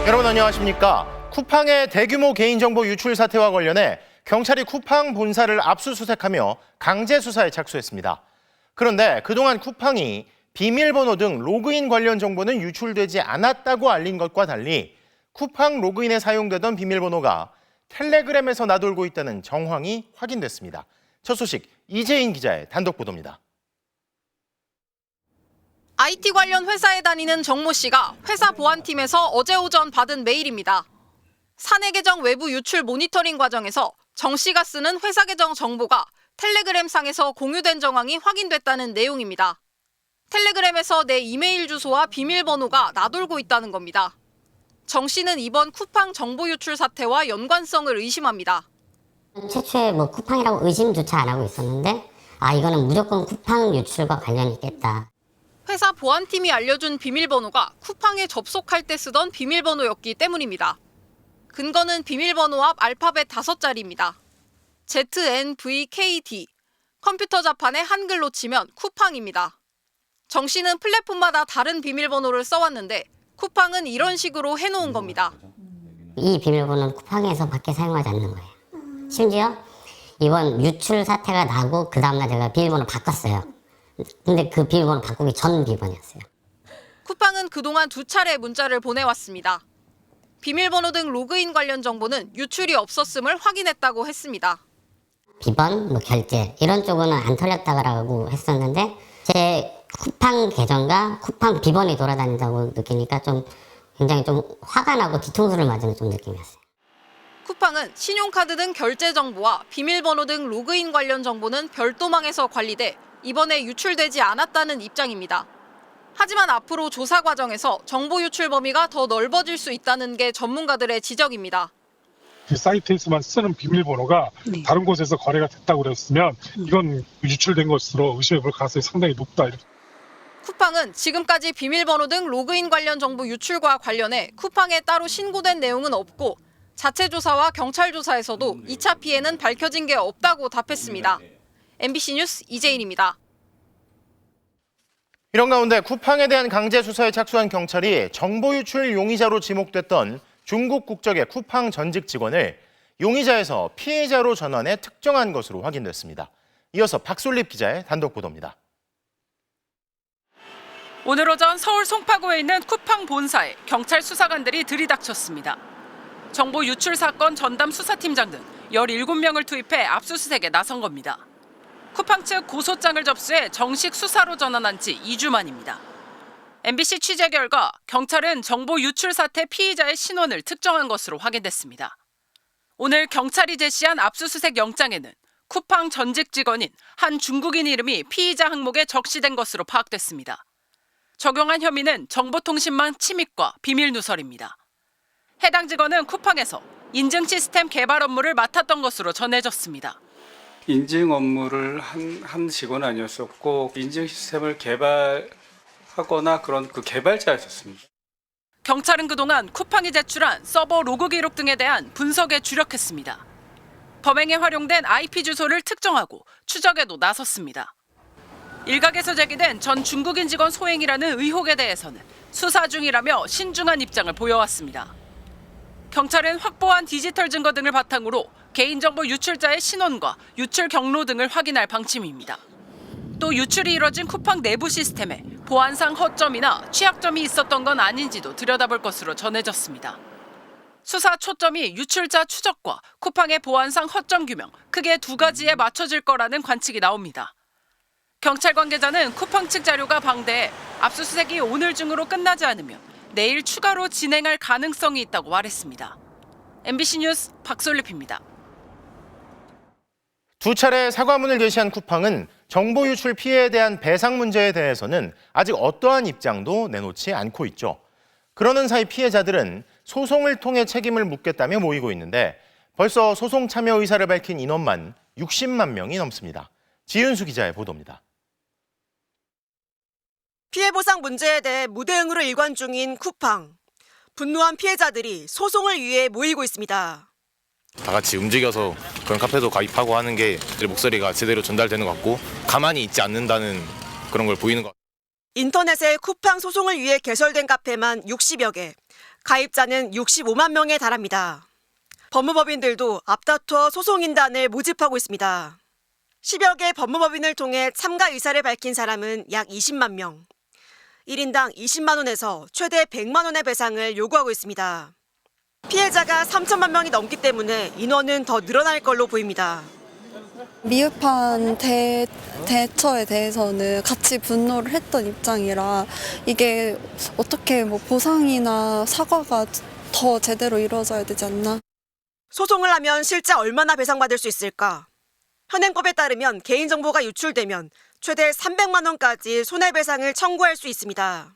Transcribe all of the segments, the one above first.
여러분 안녕하십니까? 쿠팡의 대규모 개인정보 유출 사태와 관련해 경찰이 쿠팡 본사를 압수수색하며 강제 수사에 착수했습니다. 그런데 그동안 쿠팡이 비밀번호 등 로그인 관련 정보는 유출되지 않았다고 알린 것과 달리 쿠팡 로그인에 사용되던 비밀번호가 텔레그램에서 나돌고 있다는 정황이 확인됐습니다. 첫 소식 이재인 기자의 단독 보도입니다. IT 관련 회사에 다니는 정모 씨가 회사 보안팀에서 어제 오전 받은 메일입니다. 사내 계정 외부 유출 모니터링 과정에서 정 씨가 쓰는 회사 계정 정보가 텔레그램 상에서 공유된 정황이 확인됐다는 내용입니다. 텔레그램에서 내 이메일 주소와 비밀번호가 나돌고 있다는 겁니다. 정 씨는 이번 쿠팡 정보 유출 사태와 연관성을 의심합니다. 최초에 쿠팡이라고 의심조차 안 하고 있었는데 이거는 무조건 쿠팡 유출과 관련이 있겠다. 회사 보안팀이 알려준 비밀번호가 쿠팡에 접속할 때 쓰던 비밀번호였기 때문입니다. 근거는 비밀번호 앞 알파벳 5자리입니다. ZNVKD. 컴퓨터 자판에 한글로 치면 쿠팡입니다. 정 씨는 플랫폼마다 다른 비밀번호를 써왔는데 쿠팡은 이런 식으로 해놓은 겁니다. 이 비밀번호는 쿠팡에서 밖에 사용하지 않는 거예요. 심지어 이번 유출 사태가 나고 그 다음날 제가 비밀번호 바꿨어요. 근데 그 비밀번호 바꾸기 전 비번이었어요. 쿠팡은 그동안 2차례 문자를 보내왔습니다. 비밀번호 등 로그인 관련 정보는 유출이 없었음을 확인했다고 했습니다. 비번, 결제 이런 쪽은 안 털렸다고 했었는데 제 쿠팡 계정과 쿠팡 비번이 돌아다닌다고 느끼니까 굉장히 화가 나고 뒤통수를 맞은 느낌이었어요. 쿠팡은 신용카드 등 결제 정보와 비밀번호 등 로그인 관련 정보는 별도망에서 관리돼 이번에 유출되지 않았다는 입장입니다. 하지만 앞으로 조사 과정에서 정보 유출 범위가 더 넓어질 수 있다는 게 전문가들의 지적입니다. 그 사이트에서만 쓰는 비밀번호가 다른 곳에서 거래가 됐다고 그랬으면 이건 유출된 것으로 의심해 볼 가능성이 상당히 높다. 쿠팡은 지금까지 비밀번호 등 로그인 관련 정보 유출과 관련해 쿠팡에 따로 신고된 내용은 없고 자체 조사와 경찰 조사에서도 2차 피해는 밝혀진 게 없다고 답했습니다. MBC 뉴스 이재인입니다. 이런 가운데 쿠팡에 대한 강제 수사에 착수한 경찰이 정보 유출 용의자로 지목됐던 중국 국적의 쿠팡 전직 직원을 용의자에서 피해자로 전환해 특정한 것으로 확인됐습니다. 이어서 박솔립 기자의 단독 보도입니다. 오늘 오전 서울 송파구에 있는 쿠팡 본사에 경찰 수사관들이 들이닥쳤습니다. 정보 유출 사건 전담 수사팀장 등 17명을 투입해 압수수색에 나선 겁니다. 쿠팡 측 고소장을 접수해 정식 수사로 전환한 지 2주 만입니다. MBC 취재 결과 경찰은 정보 유출 사태 피의자의 신원을 특정한 것으로 확인됐습니다. 오늘 경찰이 제시한 압수수색 영장에는 쿠팡 전직 직원인 한 중국인 이름이 피의자 항목에 적시된 것으로 파악됐습니다. 적용한 혐의는 정보통신망 침입과 비밀 누설입니다. 해당 직원은 쿠팡에서 인증 시스템 개발 업무를 맡았던 것으로 전해졌습니다. 인증 업무를 한 직원은 아니었었고 인증 시스템을 개발하거나 그런 그 개발자였었습니다. 경찰은 그동안 쿠팡이 제출한 서버 로그 기록 등에 대한 분석에 주력했습니다. 범행에 활용된 IP 주소를 특정하고 추적에도 나섰습니다. 일각에서 제기된 전 중국인 직원 소행이라는 의혹에 대해서는 수사 중이라며 신중한 입장을 보여왔습니다. 경찰은 확보한 디지털 증거 등을 바탕으로 개인정보 유출자의 신원과 유출 경로 등을 확인할 방침입니다. 또 유출이 이뤄진 쿠팡 내부 시스템에 보안상 허점이나 취약점이 있었던 건 아닌지도 들여다볼 것으로 전해졌습니다. 수사 초점이 유출자 추적과 쿠팡의 보안상 허점 규명, 크게 2가지에 맞춰질 거라는 관측이 나옵니다. 경찰 관계자는 쿠팡 측 자료가 방대해 압수수색이 오늘 중으로 끝나지 않으면 내일 추가로 진행할 가능성이 있다고 말했습니다. MBC 뉴스 박솔립입니다. 2차례 사과문을 게시한 쿠팡은 정보 유출 피해에 대한 배상 문제에 대해서는 아직 어떠한 입장도 내놓지 않고 있죠. 그러는 사이 피해자들은 소송을 통해 책임을 묻겠다며 모이고 있는데 벌써 소송 참여 의사를 밝힌 인원만 60만 명이 넘습니다. 지윤수 기자의 보도입니다. 피해 보상 문제에 대해 무대응으로 일관 중인 쿠팡. 분노한 피해자들이 소송을 위해 모이고 있습니다. 다 같이 움직여서 그런 카페도 가입하고 하는 게 목소리가 제대로 전달되는 것 같고 가만히 있지 않는다는 그런 걸 보이는 것 같아요. 인터넷에 쿠팡 소송을 위해 개설된 카페만 60여 개. 가입자는 65만 명에 달합니다. 법무법인들도 앞다투어 소송인단을 모집하고 있습니다. 10여 개 법무법인을 통해 참가 의사를 밝힌 사람은 약 20만 명. 1인당 20만 원에서 최대 100만 원의 배상을 요구하고 있습니다. 피해자가 3천만 명이 넘기 때문에 인원은 더 늘어날 걸로 보입니다. 미흡한 대처에 대해서는 같이 분노를 했던 입장이라 이게 어떻게 보상이나 사과가 더 제대로 이루어져야 되지 않나. 소송을 하면 실제 얼마나 배상받을 수 있을까? 현행법에 따르면 개인정보가 유출되면 최대 300만 원까지 손해배상을 청구할 수 있습니다.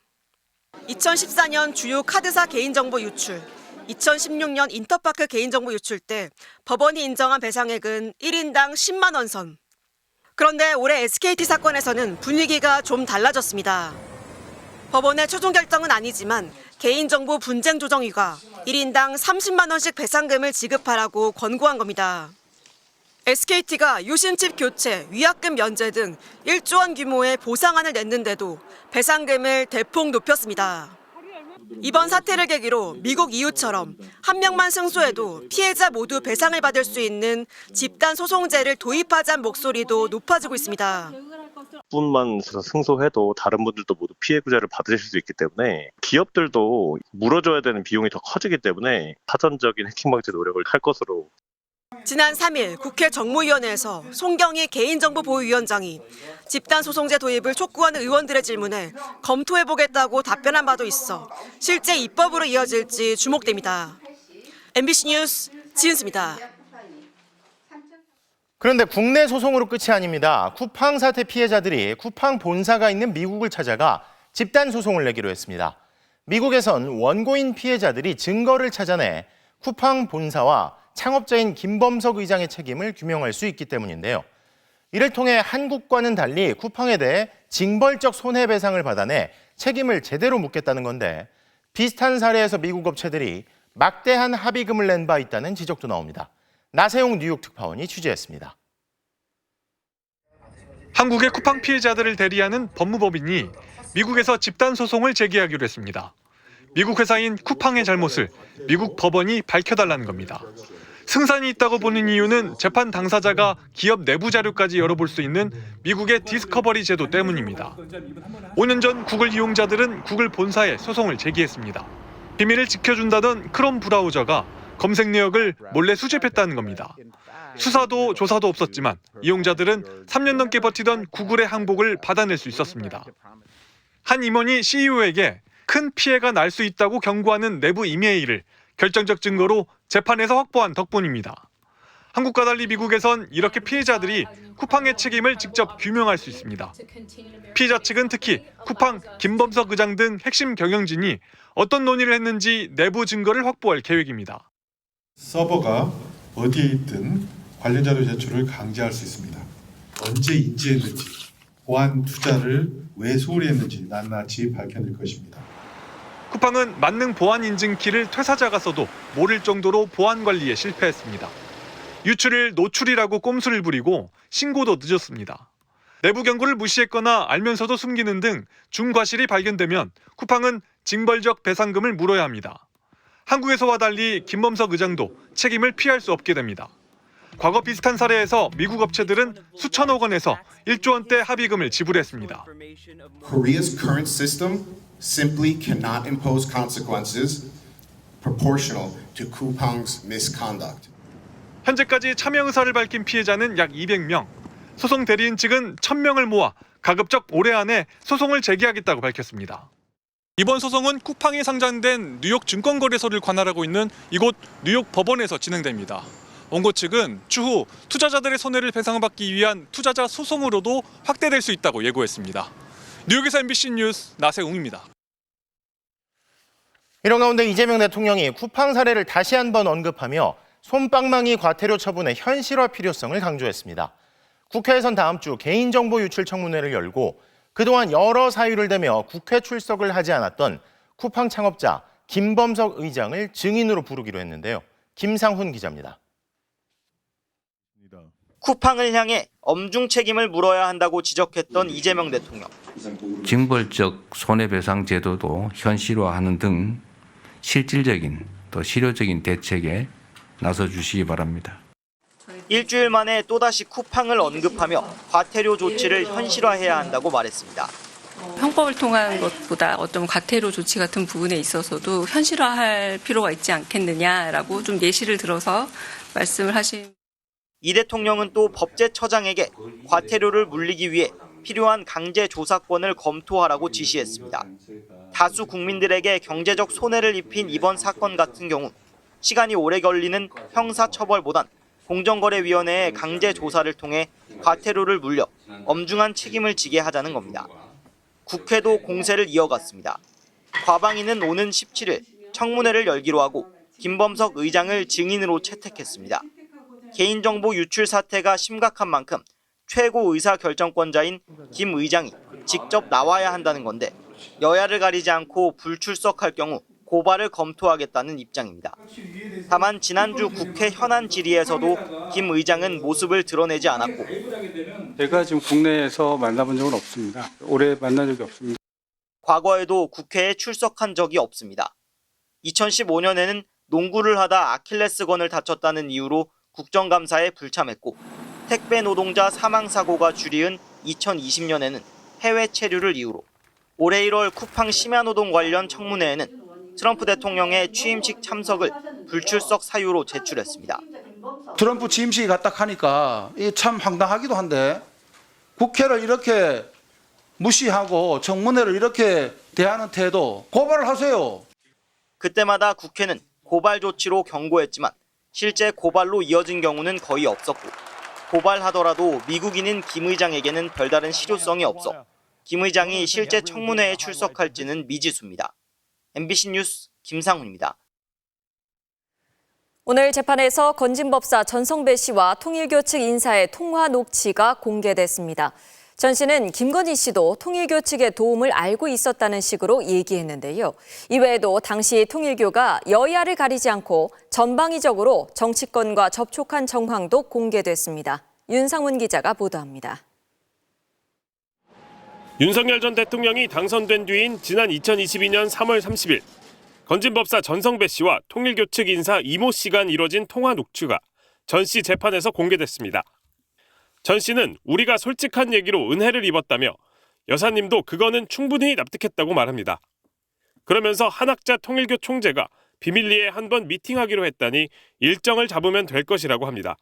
2014년 주요 카드사 개인정보 유출, 2016년 인터파크 개인정보 유출 때 법원이 인정한 배상액은 1인당 10만 원 선. 그런데 올해 SKT 사건에서는 분위기가 좀 달라졌습니다. 법원의 최종 결정은 아니지만 개인정보 분쟁조정위가 1인당 30만 원씩 배상금을 지급하라고 권고한 겁니다. SKT가 유심칩 교체, 위약금 면제 등 1조 원 규모의 보상안을 냈는데도 배상금을 대폭 높였습니다. 이번 사태를 계기로 미국 이후처럼 한 명만 승소해도 피해자 모두 배상을 받을 수 있는 집단 소송제를 도입하자는 목소리도 높아지고 있습니다. 분만 승소해도 다른 분들도 모두 피해 구제를 받으실 수 있기 때문에 기업들도 물어줘야 되는 비용이 더 커지기 때문에 사전적인 해킹 방지 노력을 할 것으로. 지난 3일 국회 정무위원회에서 송경희 개인정보보호위원장이 집단소송제 도입을 촉구하는 의원들의 질문에 검토해보겠다고 답변한 바도 있어 실제 입법으로 이어질지 주목됩니다. MBC 뉴스 지은수입니다. 그런데 국내 소송으로 끝이 아닙니다. 쿠팡 사태 피해자들이 쿠팡 본사가 있는 미국을 찾아가 집단 소송을 내기로 했습니다. 미국에선 원고인 피해자들이 증거를 찾아내 쿠팡 본사와 창업자인 김범석 의장의 책임을 규명할 수 있기 때문인데요. 이를 통해 한국과는 달리 쿠팡에 대해 징벌적 손해배상을 받아내 책임을 제대로 묻겠다는 건데 비슷한 사례에서 미국 업체들이 막대한 합의금을 낸 바 있다는 지적도 나옵니다. 나세용 뉴욕 특파원이 취재했습니다. 한국의 쿠팡 피해자들을 대리하는 법무법인이 미국에서 집단 소송을 제기하기로 했습니다. 미국 회사인 쿠팡의 잘못을 미국 법원이 밝혀달라는 겁니다. 승산이 있다고 보는 이유는 재판 당사자가 기업 내부 자료까지 열어볼 수 있는 미국의 디스커버리 제도 때문입니다. 5년 전 구글 이용자들은 구글 본사에 소송을 제기했습니다. 비밀을 지켜준다던 크롬 브라우저가 검색 내역을 몰래 수집했다는 겁니다. 수사도 조사도 없었지만 이용자들은 3년 넘게 버티던 구글의 항복을 받아낼 수 있었습니다. 한 임원이 CEO에게 큰 피해가 날 수 있다고 경고하는 내부 이메일을 결정적 증거로 재판에서 확보한 덕분입니다. 한국과 달리 미국에선 이렇게 피해자들이 쿠팡의 책임을 직접 규명할 수 있습니다. 피해자 측은 특히 쿠팡 김범석 의장 등 핵심 경영진이 어떤 논의를 했는지 내부 증거를 확보할 계획입니다. 서버가 어디에 있든 관련 자료 제출을 강제할 수 있습니다. 언제 인지했는지, 보안 투자를 왜 소홀히 했는지 낱낱이 밝혀낼 것입니다. 쿠팡은 만능 보안 인증키를 퇴사자가 써도 모를 정도로 보안 관리에 실패했습니다. 유출을 노출이라고 꼼수를 부리고 신고도 늦었습니다. 내부 경고를 무시했거나 알면서도 숨기는 등 중과실이 발견되면 쿠팡은 징벌적 배상금을 물어야 합니다. 한국에서와 달리 김범석 의장도 책임을 피할 수 없게 됩니다. 과거 비슷한 사례에서 미국 업체들은 수천억 원에서 1조 원대 합의금을 지불했습니다. Korea's current system simply cannot impose consequences proportional to Coupang's misconduct. 현재까지 참여 의사를 밝힌 피해자는 약 200명. 소송 대리인 측은 1000명을 모아 가급적 올해 안에 소송을 제기하겠다고 밝혔습니다. 이번 소송은 쿠팡이 상장된 뉴욕 증권거래소를 관할하고 있는 이곳 뉴욕 법원에서 진행됩니다. 원고 측은 추후 투자자들의 손해를 배상받기 위한 투자자 소송으로도 확대될 수 있다고 예고했습니다. 뉴욕에서 MBC 뉴스 나세웅입니다. 이런 가운데 이재명 대통령이 쿠팡 사례를 다시 한번 언급하며 솜방망이 과태료 처분의 현실화 필요성을 강조했습니다. 국회에선 다음 주 개인정보 유출 청문회를 열고 그동안 여러 사유를 대며 국회 출석을 하지 않았던 쿠팡 창업자 김범석 의장을 증인으로 부르기로 했는데요. 김상훈 기자입니다. 쿠팡을 향해 엄중 책임을 물어야 한다고 지적했던 이재명 대통령. 징벌적 손해배상 제도도 현실화하는 등 실질적인 또 실효적인 대책에 나서 주시기 바랍니다. 일주일 만에 또다시 쿠팡을 언급하며 과태료 조치를 현실화해야 한다고 말했습니다. 형법을 통한 것보다 어떤 과태료 조치 같은 부분에 있어서도 현실화할 필요가 있지 않겠느냐라고 좀 예시를 들어서 말씀을 하신. 이 대통령은 또 법제처장에게 과태료를 물리기 위해 필요한 강제 조사권을 검토하라고 지시했습니다. 다수 국민들에게 경제적 손해를 입힌 이번 사건 같은 경우 시간이 오래 걸리는 형사처벌보단 공정거래위원회의 강제 조사를 통해 과태료를 물려 엄중한 책임을 지게 하자는 겁니다. 국회도 공세를 이어갔습니다. 과방위는 오는 17일 청문회를 열기로 하고 김범석 의장을 증인으로 채택했습니다. 개인정보 유출 사태가 심각한 만큼 최고 의사결정권자인 김 의장이 직접 나와야 한다는 건데 여야를 가리지 않고 불출석할 경우 고발을 검토하겠다는 입장입니다. 다만 지난주 국회 현안 질의에서도 김 의장은 모습을 드러내지 않았고 제가 지금 국내에서 만나본 적은 없습니다. 올해 만난 적이 없습니다. 과거에도 국회에 출석한 적이 없습니다. 2015년에는 농구를 하다 아킬레스건을 다쳤다는 이유로 국정감사에 불참했고 택배 노동자 사망사고가 줄이은 2020년에는 해외 체류를 이유로 올해 1월 쿠팡 심야노동 관련 청문회에는 트럼프 대통령의 취임식 참석을 불출석 사유로 제출했습니다. 트럼프 취임식이 갔다 하니까 참 황당하기도 한데 국회를 이렇게 무시하고 청문회를 이렇게 대하는 태도 고발을 하세요. 그때마다 국회는 고발 조치로 경고했지만 실제 고발로 이어진 경우는 거의 없었고 고발하더라도 미국인인 김 의장에게는 별다른 실효성이 없어 김 의장이 실제 청문회에 출석할지는 미지수입니다. MBC 뉴스 김상훈입니다. 오늘 재판에서 건진법사 전성배 씨와 통일교 측 인사의 통화 녹취가 공개됐습니다. 전 씨는 김건희 씨도 통일교 측의 도움을 알고 있었다는 식으로 얘기했는데요. 이외에도 당시 통일교가 여야를 가리지 않고 전방위적으로 정치권과 접촉한 정황도 공개됐습니다. 윤상훈 기자가 보도합니다. 윤석열 전 대통령이 당선된 뒤인 지난 2022년 3월 30일 건진법사 전성배 씨와 통일교 측 인사 이모 씨 간 이뤄진 통화 녹취가 전 씨 재판에서 공개됐습니다. 전 씨는 우리가 솔직한 얘기로 은혜를 입었다며 여사님도 그거는 충분히 납득했다고 말합니다. 그러면서 한학자 통일교 총재가 비밀리에 한번 미팅하기로 했다니 일정을 잡으면 될 것이라고 합니다.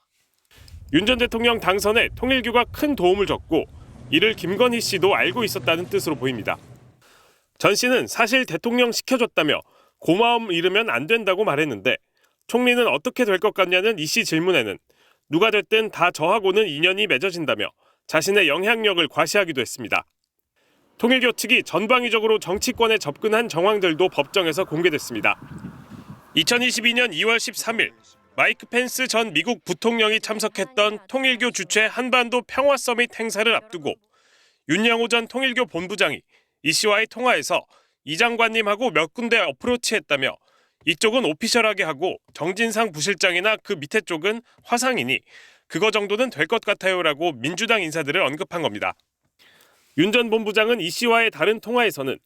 윤 전 대통령 당선에 통일교가 큰 도움을 줬고 이를 김건희 씨도 알고 있었다는 뜻으로 보입니다. 전 씨는 사실 대통령 시켜줬다며 고마움 잃으면 안 된다고 말했는데 총리는 어떻게 될 것 같냐는 이 씨 질문에는 누가 됐든 다 저하고는 인연이 맺어진다며 자신의 영향력을 과시하기도 했습니다. 통일교 측이 전방위적으로 정치권에 접근한 정황들도 법정에서 공개됐습니다. 2022년 2월 13일 마이크 펜스 전 미국 부통령이 참석했던 통일교 주최 한반도 평화 서밋 행사를 앞두고 윤영호 전 통일교 본부장이 이 씨와의 통화에서 이 장관님하고 몇 군데 어프로치했다며 이쪽은 오피셜하게 하고 정진상 부실장이나 그 밑에 쪽은 화상이니 그거 정도는 될 것 같아요라고 민주당 인사들을 언급한 겁니다. 윤 전 본부장은 이 씨와의 다른 통화에서는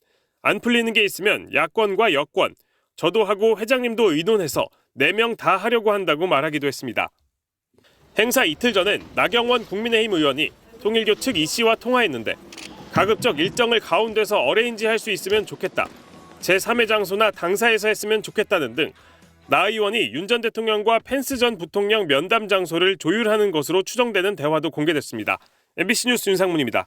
안 풀리는 게 있으면 야권과 여권, 저도 하고 회장님도 의논해서 4명 다 하려고 한다고 말하기도 했습니다. 행사 이틀 전엔 나경원 국민의힘 의원이 통일교 측 이 씨와 통화했는데 가급적 일정을 가운데서 어레인지할 수 있으면 좋겠다. 제3의 장소나 당사에서 했으면 좋겠다는 등 나 의원이 윤 전 대통령과 펜스 전 부통령 면담 장소를 조율하는 것으로 추정되는 대화도 공개됐습니다. MBC 뉴스 윤상문입니다.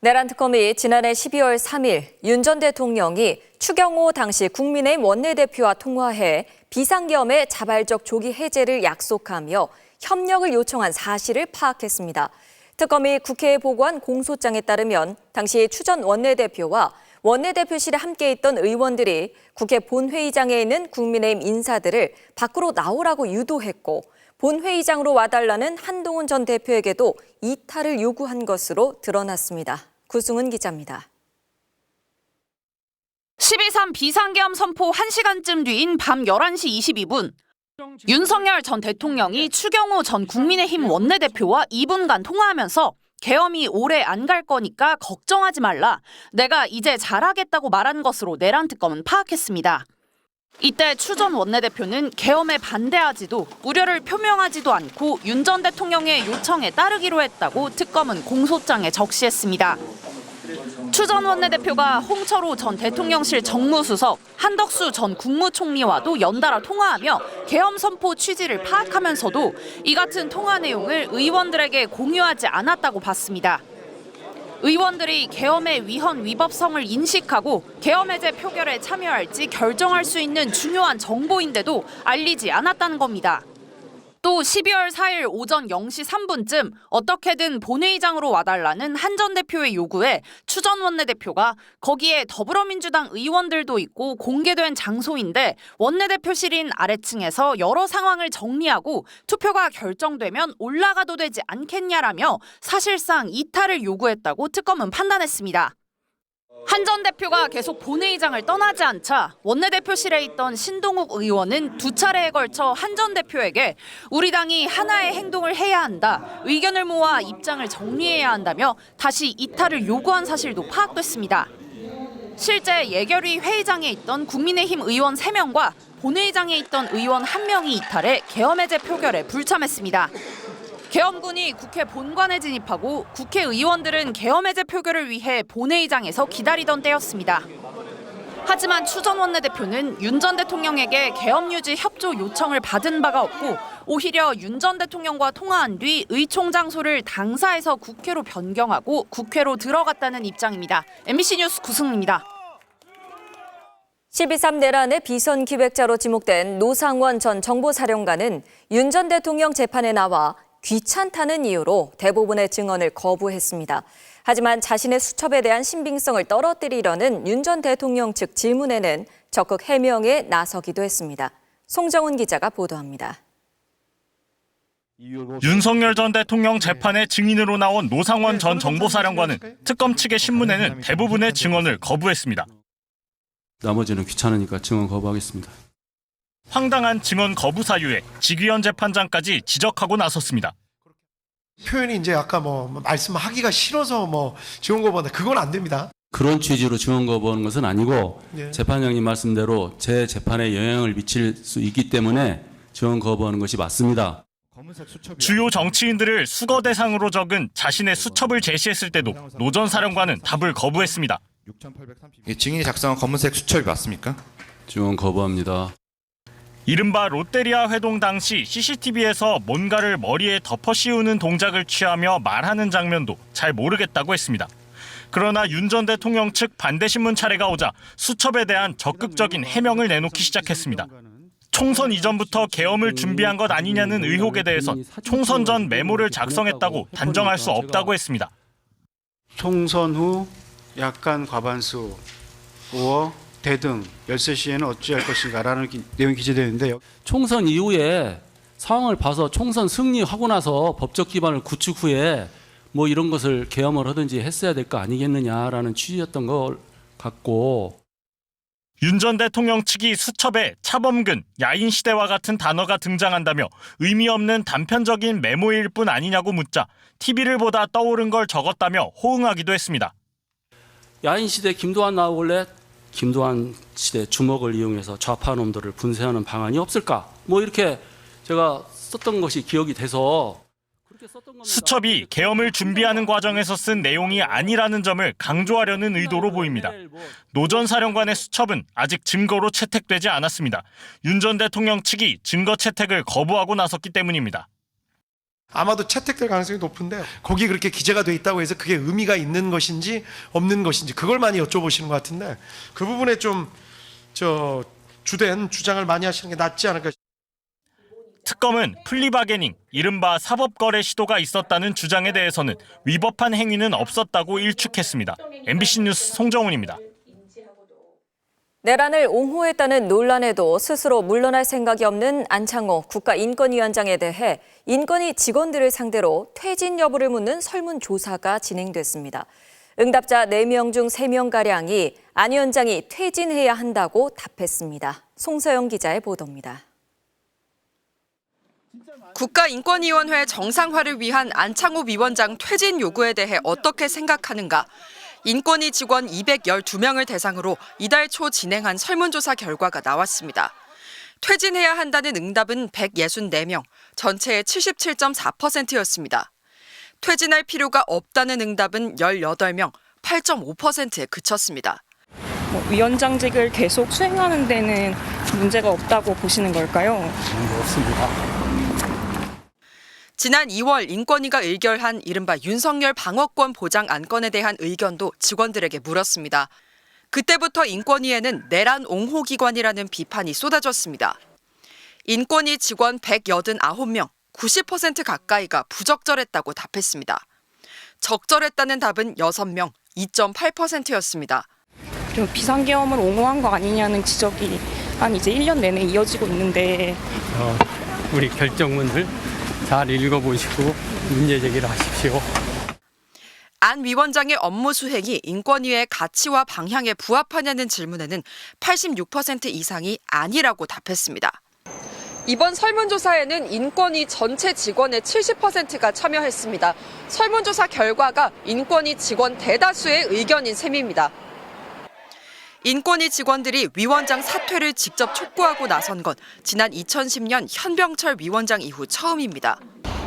내란 특검이 지난해 12월 3일 윤 전 대통령이 추경호 당시 국민의힘 원내대표와 통화해 비상계엄의 자발적 조기 해제를 약속하며 협력을 요청한 사실을 파악했습니다. 특검이 국회에 보고한 공소장에 따르면 당시 추 전 원내대표와 원내대표실에 함께 있던 의원들이 국회 본회의장에 있는 국민의힘 인사들을 밖으로 나오라고 유도했고 본회의장으로 와달라는 한동훈 전 대표에게도 이탈을 요구한 것으로 드러났습니다. 구승은 기자입니다. 12.3 비상계엄 선포 1시간쯤 뒤인 밤 11시 22분. 윤석열 전 대통령이 추경호 전 국민의힘 원내대표와 2분간 통화하면서 계엄이 오래 안 갈 거니까 걱정하지 말라. 내가 이제 잘하겠다고 말한 것으로 내란 특검은 파악했습니다. 이때 추 전 원내대표는 계엄에 반대하지도 우려를 표명하지도 않고 윤 전 대통령의 요청에 따르기로 했다고 특검은 공소장에 적시했습니다. 추 전 원내대표가 홍철호 전 대통령실 정무수석, 한덕수 전 국무총리와도 연달아 통화하며 계엄 선포 취지를 파악하면서도 이 같은 통화 내용을 의원들에게 공유하지 않았다고 봤습니다. 의원들이 계엄의 위헌 위법성을 인식하고 계엄 해제 표결에 참여할지 결정할 수 있는 중요한 정보인데도 알리지 않았다는 겁니다. 또 12월 4일 오전 0시 3분쯤 어떻게든 본회의장으로 와달라는 한 전 대표의 요구에 추 전 원내대표가 거기에 더불어민주당 의원들도 있고 공개된 장소인데 원내대표실인 아래층에서 여러 상황을 정리하고 투표가 결정되면 올라가도 되지 않겠냐라며 사실상 이탈을 요구했다고 특검은 판단했습니다. 한 전 대표가 계속 본회의장을 떠나지 않자 원내대표실에 있던 신동욱 의원은 두 차례에 걸쳐 한 전 대표에게 우리 당이 하나의 행동을 해야 한다, 의견을 모아 입장을 정리해야 한다며 다시 이탈을 요구한 사실도 파악됐습니다. 실제 예결위 회의장에 있던 국민의힘 의원 3명과 본회의장에 있던 의원 1명이 이탈해 계엄 해제 표결에 불참했습니다. 계엄군이 국회 본관에 진입하고 국회의원들은 계엄 해제 표결을 위해 본회의장에서 기다리던 때였습니다. 하지만 추 전 원내대표는 윤 전 대통령에게 계엄 유지 협조 요청을 받은 바가 없고 오히려 윤 전 대통령과 통화한 뒤 의총 장소를 당사에서 국회로 변경하고 국회로 들어갔다는 입장입니다. MBC 뉴스 구승입니다. 12.3 내란의 비선 기획자로 지목된 노상원 전 정보사령관은 윤 전 대통령 재판에 나와 귀찮다는 이유로 대부분의 증언을 거부했습니다. 하지만 자신의 수첩에 대한 신빙성을 떨어뜨리려는 윤 전 대통령 측 질문에는 적극 해명에 나서기도 했습니다. 송정훈 기자가 보도합니다. 윤석열 전 대통령 재판의 증인으로 나온 노상원 전 정보사령관은 특검 측의 신문에는 대부분의 증언을 거부했습니다. 나머지는 귀찮으니까 증언 거부하겠습니다. 황당한 증언 거부 사유에 지귀현 재판장까지 지적하고 나섰습니다. 표현이 이제 아까 말씀하기가 싫어서 증언 거부한다. 그건 안 됩니다. 그런 취지로 증언 거부하는 것은 아니고 예. 재판장님 말씀대로 제 재판에 영향을 미칠 수 있기 때문에 증언 거부하는 것이 맞습니다. 주요 정치인들을 수거 대상으로 적은 자신의 수첩을 제시했을 때도 노 전 사령관은 답을 거부했습니다. 증인이 작성한 검은색 수첩이 맞습니까? 증언 거부합니다. 이른바 롯데리아 회동 당시 CCTV에서 뭔가를 머리에 덮어 씌우는 동작을 취하며 말하는 장면도 잘 모르겠다고 했습니다. 그러나 윤 전 대통령 측 반대 신문 차례가 오자 수첩에 대한 적극적인 해명을 내놓기 시작했습니다. 총선 이전부터 계엄을 준비한 것 아니냐는 의혹에 대해선 총선 전 메모를 작성했다고 단정할 수 없다고 했습니다. 총선 후 약간 과반수 우어 대등 열세 시에는 어찌할 것인가라는 내용이 기재되어 있는데요. 총선 이후에 상황을 봐서 총선 승리하고 나서 법적 기반을 구축 후에 이런 것을 계엄을 하든지 했어야 될 거 아니겠느냐라는 취지였던 걸 갖고 윤 전 대통령 측이 수첩에 차범근, 야인시대와 같은 단어가 등장한다며 의미 없는 단편적인 메모일 뿐 아니냐고 묻자 TV를 보다 떠오른 걸 적었다며 호응하기도 했습니다. 야인시대 김도한 나오길래 김도한 시대 주먹을 이용해서 좌파 놈들을 분쇄하는 방안이 없을까? 이렇게 제가 썼던 것이 기억이 돼서 수첩이 계엄을 준비하는 과정에서 쓴 내용이 아니라는 점을 강조하려는 의도로 보입니다. 노 전 사령관의 수첩은 아직 증거로 채택되지 않았습니다. 윤 전 대통령 측이 증거 채택을 거부하고 나섰기 때문입니다. 아마도 채택될 가능성이 높은데 거기 그렇게 기재가 돼 있다고 해서 그게 의미가 있는 것인지 없는 것인지 그걸 많이 여쭤보시는 것 같은데 그 부분에 좀 주된 주장을 많이 하시는 게 낫지 않을까. 특검은 플리바게닝, 이른바 사법거래 시도가 있었다는 주장에 대해서는 위법한 행위는 없었다고 일축했습니다. MBC 뉴스 송정훈입니다. 내란을 옹호했다는 논란에도 스스로 물러날 생각이 없는 안창호 국가인권위원장에 대해 인권위 직원들을 상대로 퇴진 여부를 묻는 설문조사가 진행됐습니다. 응답자 4명 중 3명가량이 안 위원장이 퇴진해야 한다고 답했습니다. 송서영 기자의 보도입니다. 국가인권위원회 정상화를 위한 안창호 위원장 퇴진 요구에 대해 어떻게 생각하는가? 인권위 직원 212명을 대상으로 이달 초 진행한 설문조사 결과가 나왔습니다. 퇴진해야 한다는 응답은 164명, 전체의 77.4%였습니다. 퇴진할 필요가 없다는 응답은 18명, 8.5%에 그쳤습니다. 위원장직을 계속 수행하는 데는 문제가 없다고 보시는 걸까요? 없습니다. 지난 2월 인권위가 의결한 이른바 윤석열 방어권 보장 안건에 대한 의견도 직원들에게 물었습니다. 그때부터 인권위에는 내란 옹호 기관이라는 비판이 쏟아졌습니다. 인권위 직원 189명, 90% 가까이가 부적절했다고 답했습니다. 적절했다는 답은 6명, 2.8%였습니다. 비상계엄을 옹호한 거 아니냐는 지적이 한 이제 1년 내내 이어지고 있는데 우리 결정문을 잘 읽어보시고 문제 제기를 하십시오. 안 위원장의 업무 수행이 인권위의 가치와 방향에 부합하냐는 질문에는 86% 이상이 아니라고 답했습니다. 이번 설문조사에는 인권위 전체 직원의 70%가 참여했습니다. 설문조사 결과가 인권위 직원 대다수의 의견인 셈입니다. 인권위 직원들이 위원장 사퇴를 직접 촉구하고 나선 건 지난 2010년 현병철 위원장 이후 처음입니다.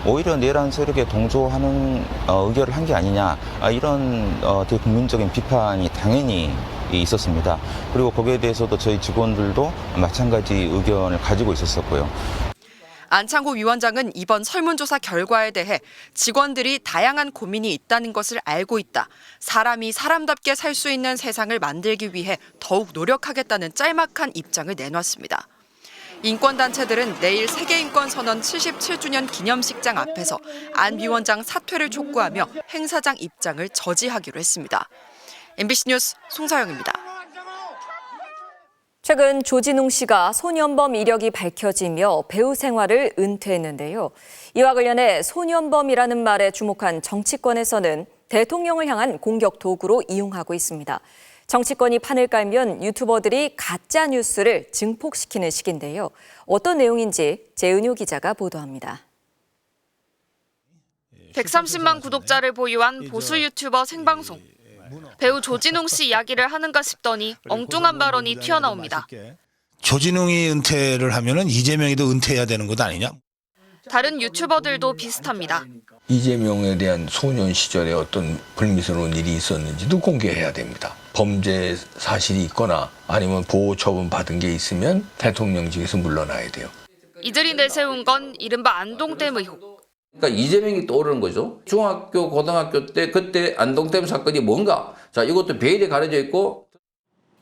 오히려 내란 세력에 동조하는 의결을 한 게 아니냐, 이런 대국민적인 비판이 당연히 있었습니다. 그리고 거기에 대해서도 저희 직원들도 마찬가지 의견을 가지고 있었었고요. 안창호 위원장은 이번 설문조사 결과에 대해 직원들이 다양한 고민이 있다는 것을 알고 있다. 사람이 사람답게 살 수 있는 세상을 만들기 위해 더욱 노력하겠다는 짤막한 입장을 내놨습니다. 인권단체들은 내일 세계인권선언 77주년 기념식장 앞에서 안 위원장 사퇴를 촉구하며 행사장 입장을 저지하기로 했습니다. MBC 뉴스 송서영입니다. 최근 조진웅 씨가 소년범 이력이 밝혀지며 배우 생활을 은퇴했는데요. 이와 관련해 소년범이라는 말에 주목한 정치권에서는 대통령을 향한 공격 도구로 이용하고 있습니다. 정치권이 판을 깔면 유튜버들이 가짜 뉴스를 증폭시키는 시기인데요. 어떤 내용인지 재은효 기자가 보도합니다. 130만 구독자를 보유한 보수 유튜버 생방송. 배우 조진웅 씨 이야기를 하는가 싶더니 엉뚱한 발언이 튀어나옵니다. 조진웅이 은퇴를 하면은 이재명이도 은퇴해야 되는 것 아니냐? 다른 유튜버들도 비슷합니다. 이재명에 대한 소년 시절에 어떤 불미스러운 일이 있었는지도 공개해야 됩니다. 범죄 사실이 있거나 아니면 보호 처분 받은 게 있으면 대통령직에서 물러나야 돼요. 이들이 내세운 건 이른바 안동댐 의혹. 그러니까 이재명이 떠오르는 거죠. 중학교, 고등학교 때 그때 안동댐 사건이 뭔가. 자, 이것도 베일에 가려져 있고.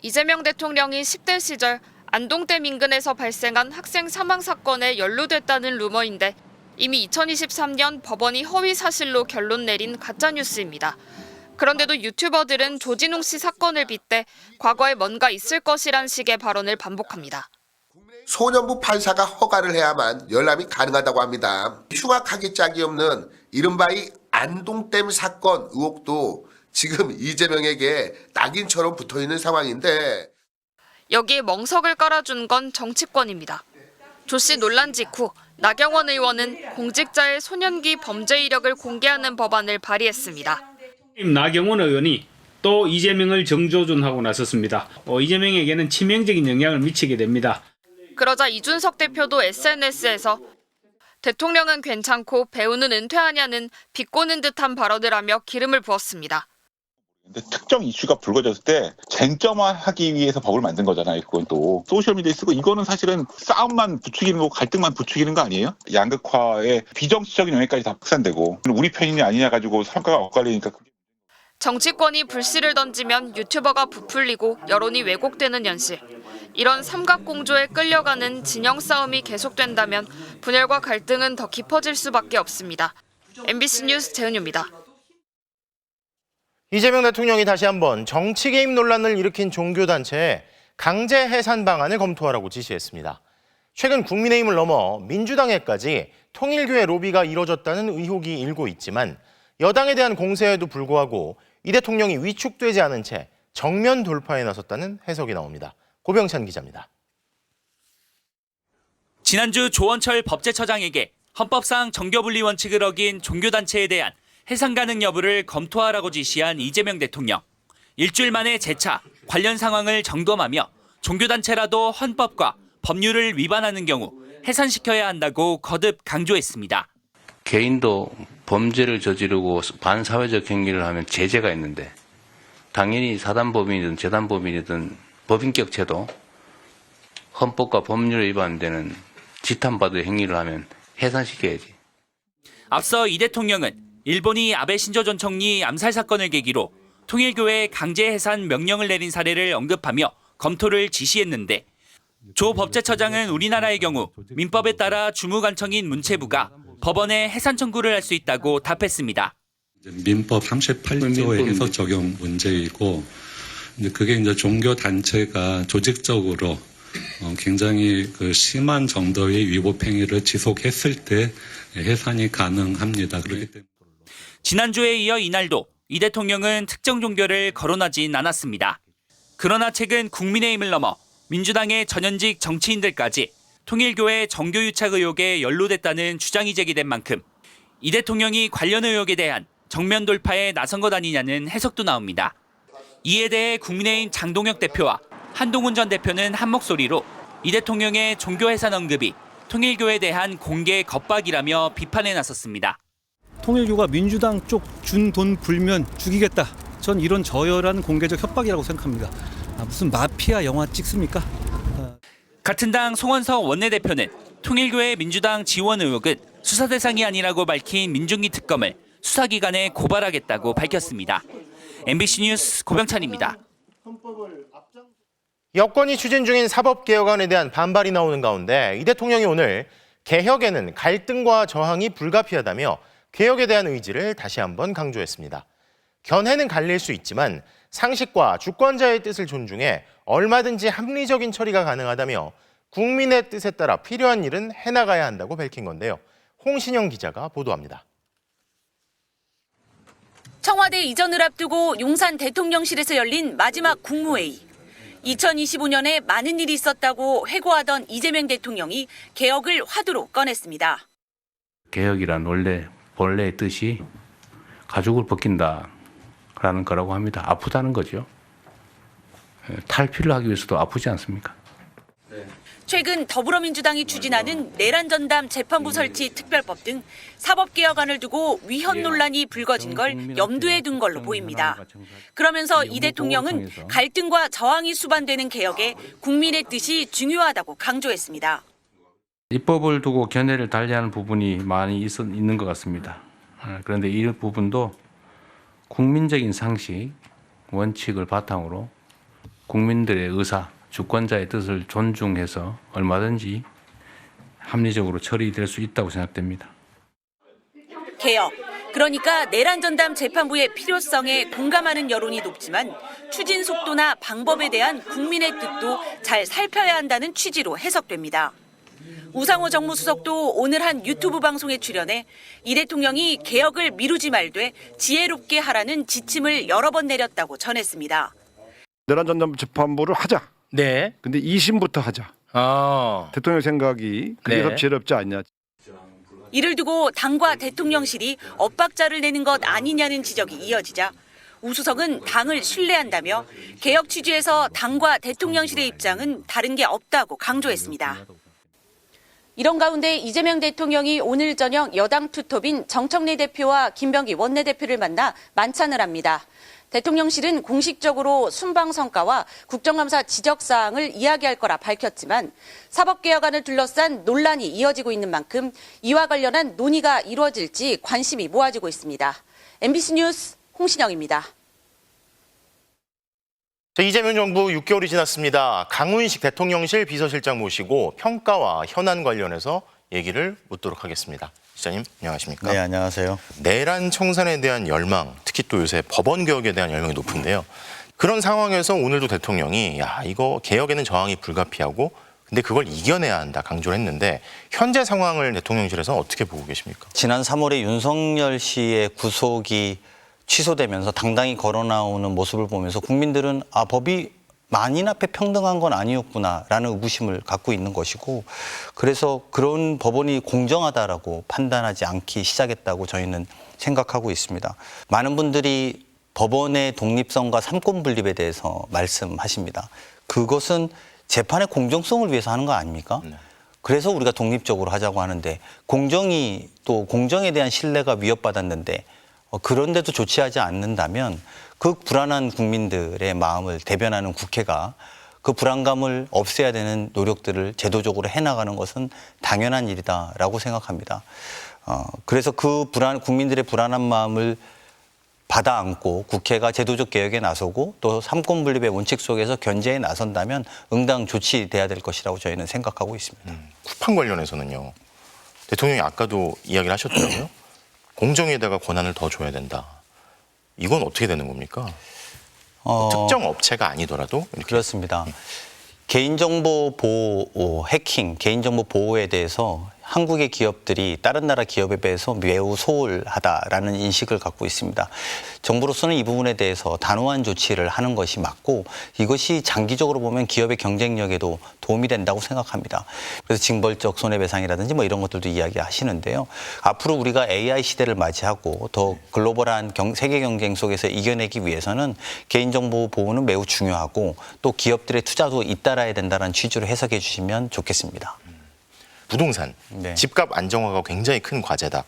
이재명 대통령이 10대 시절 안동댐 인근에서 발생한 학생 사망 사건에 연루됐다는 루머인데 이미 2023년 법원이 허위 사실로 결론 내린 가짜뉴스입니다. 그런데도 유튜버들은 조진웅 씨 사건을 빗대 과거에 뭔가 있을 것이란 식의 발언을 반복합니다. 소년부 판사가 허가를 해야만 열람이 가능하다고 합니다. 흉악하기 짝이 없는 이른바 이 안동댐 사건 의혹도 지금 이재명에게 낙인처럼 붙어있는 상황인데 여기에 멍석을 깔아준 건 정치권입니다. 조 씨 논란 직후 나경원 의원은 공직자의 소년기 범죄 이력을 공개하는 법안을 발의했습니다. 나경원 의원이 또 이재명을 정조준하고 나섰습니다. 이재명에게는 치명적인 영향을 미치게 됩니다. 그러자 이준석 대표도 SNS에서 대통령은 괜찮고 배우는 은퇴하냐는 비꼬는 듯한 발언을 하며 기름을 부었습니다. 근데 특정 이슈가 불거졌을 때 쟁점화하기 위해서 법을 만든 거잖아요. 그건 또 소셜미디어에 쓰고 이거는 사실은 싸움만 부추기는 거고 갈등만 부추기는 거 아니에요? 양극화에 비정치적인 영향까지 다 확산되고 우리 편이냐 아니냐 가지고 성과가 엇갈리니까. 정치권이 불씨를 던지면 유튜버가 부풀리고 여론이 왜곡되는 현실. 이런 삼각공조에 끌려가는 진영 싸움이 계속된다면 분열과 갈등은 더 깊어질 수밖에 없습니다. MBC 뉴스 재은유입니다. 이재명 대통령이 다시 한번 정치 개입 논란을 일으킨 종교단체에 강제 해산 방안을 검토하라고 지시했습니다. 최근 국민의힘을 넘어 민주당에까지 통일교회 로비가 이뤄졌다는 의혹이 일고 있지만 여당에 대한 공세에도 불구하고 이 대통령이 위축되지 않은 채 정면 돌파에 나섰다는 해석이 나옵니다. 고병찬 기자입니다. 지난주 조원철 법제처장에게 헌법상 정교분리 원칙을 어긴 종교단체에 대한 해산 가능 여부를 검토하라고 지시한 이재명 대통령. 일주일 만에 재차 관련 상황을 점검하며 종교단체라도 헌법과 법률을 위반하는 경우 해산시켜야 한다고 거듭 강조했습니다. 개인도 범죄를 저지르고 반사회적 행위를 하면 제재가 있는데 당연히 사단법인이든 재단법인이든 법인격 제도 헌법과 법률에 위반되는 지탄받을 행위를 하면 해산시켜야지. 앞서 이 대통령은 일본이 아베 신조 전 총리 암살 사건을 계기로 통일교회 강제 해산 명령을 내린 사례를 언급하며 검토를 지시했는데 조 법제처장은 우리나라의 경우 민법에 따라 주무관청인 문체부가 법원에 해산 청구를 할 수 있다고 답했습니다. 민법 38조의 해석 적용 문제이고 그게 이제 종교 단체가 조직적으로 굉장히 심한 정도의 위법 행위를 지속했을 때 해산이 가능합니다. 그렇기 때문에 지난주에 이어 이날도 이 대통령은 특정 종교를 거론하진 않았습니다. 그러나 최근 국민의힘을 넘어 민주당의 전현직 정치인들까지 통일교회 정교유착 의혹에 연루됐다는 주장이 제기된 만큼 이 대통령이 관련 의혹에 대한 정면 돌파에 나선 것 아니냐는 해석도 나옵니다. 이에 대해 국민의힘 장동혁 대표와 한동훈 전 대표는 한 목소리로 이 대통령의 종교 해산 언급이 통일교에 대한 공개 겁박이라며 비판에 나섰습니다. 통일교가 민주당 쪽 준 돈 불면 죽이겠다. 전 이런 저열한 공개적 협박이라고 생각합니다. 무슨 마피아 영화 찍습니까? 같은 당 송원석 원내대표는 통일교회 민주당 지원 의혹은 수사 대상이 아니라고 밝힌 민중기 특검을 수사기관에 고발하겠다고 밝혔습니다. MBC 뉴스 고병찬입니다. 여권이 추진 중인 사법개혁안에 대한 반발이 나오는 가운데 이 대통령이 오늘 개혁에는 갈등과 저항이 불가피하다며 개혁에 대한 의지를 다시 한번 강조했습니다. 견해는 갈릴 수 있지만 상식과 주권자의 뜻을 존중해 얼마든지 합리적인 처리가 가능하다며 국민의 뜻에 따라 필요한 일은 해나가야 한다고 밝힌 건데요. 홍신영 기자가 보도합니다. 청와대 이전을 앞두고 용산 대통령실에서 열린 마지막 국무회의. 2025년에 많은 일이 있었다고 회고하던 이재명 대통령이 개혁을 화두로 꺼냈습니다. 개혁이란 본래의 뜻이 가죽을 벗긴다라는 거라고 합니다. 아프다는 거죠. 탈피를 하기 위해서도 아프지 않습니까? 최근 더불어민주당이 추진하는 내란 전담 재판부 설치 특별법 등 사법개혁안을 두고 위헌 논란이 불거진 걸 염두에 둔 걸로 보입니다. 그러면서 이 대통령은 갈등과 저항이 수반되는 개혁에 국민의 뜻이 중요하다고 강조했습니다. 입법을 두고 견해를 달리하는 부분이 많이 있는 것 같습니다. 그런데 이 부분도 국민적인 상식, 원칙을 바탕으로 국민들의 의사, 주권자의 뜻을 존중해서 얼마든지 합리적으로 처리될 수 있다고 생각됩니다. 개혁, 그러니까 내란 전담 재판부의 필요성에 공감하는 여론이 높지만 추진 속도나 방법에 대한 국민의 뜻도 잘 살펴야 한다는 취지로 해석됩니다. 우상호 정무수석도 오늘 한 유튜브 방송에 출연해 이 대통령이 개혁을 미루지 말되 지혜롭게 하라는 지침을 여러 번 내렸다고 전했습니다. 내란 전담 재판부를 하자. 네. 근데 2심부터 하자. 대통령 생각이 그게 더 지혜롭지 않냐. 이를 두고 당과 대통령실이 엇박자를 내는 것 아니냐는 지적이 이어지자 우 수석은 당을 신뢰한다며 개혁 취지에서 당과 대통령실의 입장은 다른 게 없다고 강조했습니다. 이런 가운데 이재명 대통령이 오늘 저녁 여당 투톱인 정청래 대표와 김병기 원내대표를 만나 만찬을 합니다. 대통령실은 공식적으로 순방 성과와 국정감사 지적사항을 이야기할 거라 밝혔지만 사법개혁안을 둘러싼 논란이 이어지고 있는 만큼 이와 관련한 논의가 이루어질지 관심이 모아지고 있습니다. MBC 뉴스 홍신영입니다. 이재명 정부 6개월이 지났습니다. 강훈식 대통령실 비서실장 모시고 평가와 현안 관련해서 얘기를 묻도록 하겠습니다. 시장님 안녕하십니까? 네, 안녕하세요. 내란 청산에 대한 열망, 특히 또 요새 법원 개혁에 대한 열망이 높은데요. 그런 상황에서 오늘도 대통령이 이거 개혁에는 저항이 불가피하고 근데 그걸 이겨내야 한다 강조를 했는데 현재 상황을 대통령실에서 어떻게 보고 계십니까? 지난 3월에 윤석열 씨의 구속이 취소되면서 당당히 걸어 나오는 모습을 보면서 국민들은 법이 만인 앞에 평등한 건 아니었구나라는 의구심을 갖고 있는 것이고, 그래서 그런 법원이 공정하다라고 판단하지 않기 시작했다고 저희는 생각하고 있습니다. 많은 분들이 법원의 독립성과 삼권 분립에 대해서 말씀하십니다. 그것은 재판의 공정성을 위해서 하는 거 아닙니까? 그래서 우리가 독립적으로 하자고 하는데, 공정이 또 공정에 대한 신뢰가 위협받았는데 그런데도 조치하지 않는다면 그 불안한 국민들의 마음을 대변하는 국회가 그 불안감을 없애야 되는 노력들을 제도적으로 해나가는 것은 당연한 일이다라고 생각합니다. 그래서 그 국민들의 불안한 마음을 받아 안고 국회가 제도적 개혁에 나서고 또 삼권 분립의 원칙 속에서 견제에 나선다면 응당 조치돼야 될 것이라고 저희는 생각하고 있습니다. 쿠팡 관련해서는요. 대통령이 아까도 이야기를 하셨더라고요. 공정에다가 권한을 더 줘야 된다. 이건 어떻게 되는 겁니까? 특정 업체가 아니더라도? 이렇게. 그렇습니다. 개인정보 보호, 해킹, 개인정보 보호에 대해서 한국의 기업들이 다른 나라 기업에 비해서 매우 소홀하다라는 인식을 갖고 있습니다. 정부로서는 이 부분에 대해서 단호한 조치를 하는 것이 맞고, 이것이 장기적으로 보면 기업의 경쟁력에도 도움이 된다고 생각합니다. 그래서 징벌적 손해배상이라든지 뭐 이런 것들도 이야기하시는데요. 앞으로 우리가 AI 시대를 맞이하고 더 글로벌한 세계 경쟁 속에서 이겨내기 위해서는 개인정보 보호는 매우 중요하고 또 기업들의 투자도 잇따라야 된다는 취지로 해석해 주시면 좋겠습니다. 부동산, 집값 안정화가 굉장히 큰 과제다.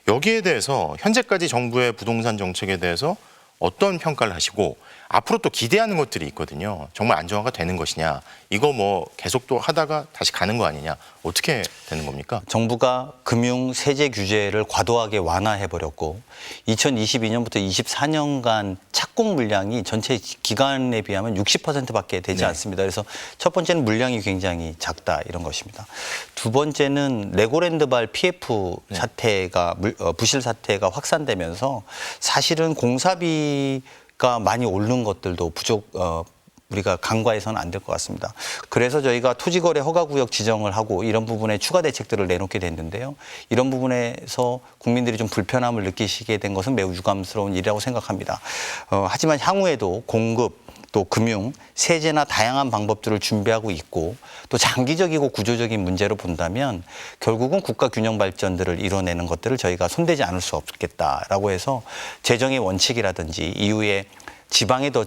여기에 대해서 현재까지 정부의 부동산 정책에 대해서 어떤 평가를 하시고 앞으로 또 기대하는 것들이 있거든요. 정말 안정화가 되는 것이냐, 이거 뭐 계속 또 하다가 다시 가는 거 아니냐, 어떻게 되는 겁니까? 정부가 금융 세제 규제를 과도하게 완화해버렸고 2022년부터 24년간 착공 물량이 전체 기간에 비하면 60%밖에 되지 않습니다. 그래서 첫 번째는 물량이 굉장히 작다, 이런 것입니다. 두 번째는 레고랜드발 PF 사태가 부실 사태가 확산되면서 사실은 공사비가 많이 오른 것들도 우리가 간과해서는 안 될 것 같습니다. 그래서 저희가 토지거래 허가구역 지정을 하고 이런 부분에 추가 대책들을 내놓게 됐는데요. 이런 부분에서 국민들이 좀 불편함을 느끼시게 된 것은 매우 유감스러운 일이라고 생각합니다. 하지만 향후에도 공급, 또 금융, 세제나 다양한 방법들을 준비하고 있고, 또 장기적이고 구조적인 문제로 본다면 결국은 국가 균형 발전들을 이뤄내는 것들을 저희가 손대지 않을 수 없겠다라고 해서 재정의 원칙이라든지 이후에 지방에 더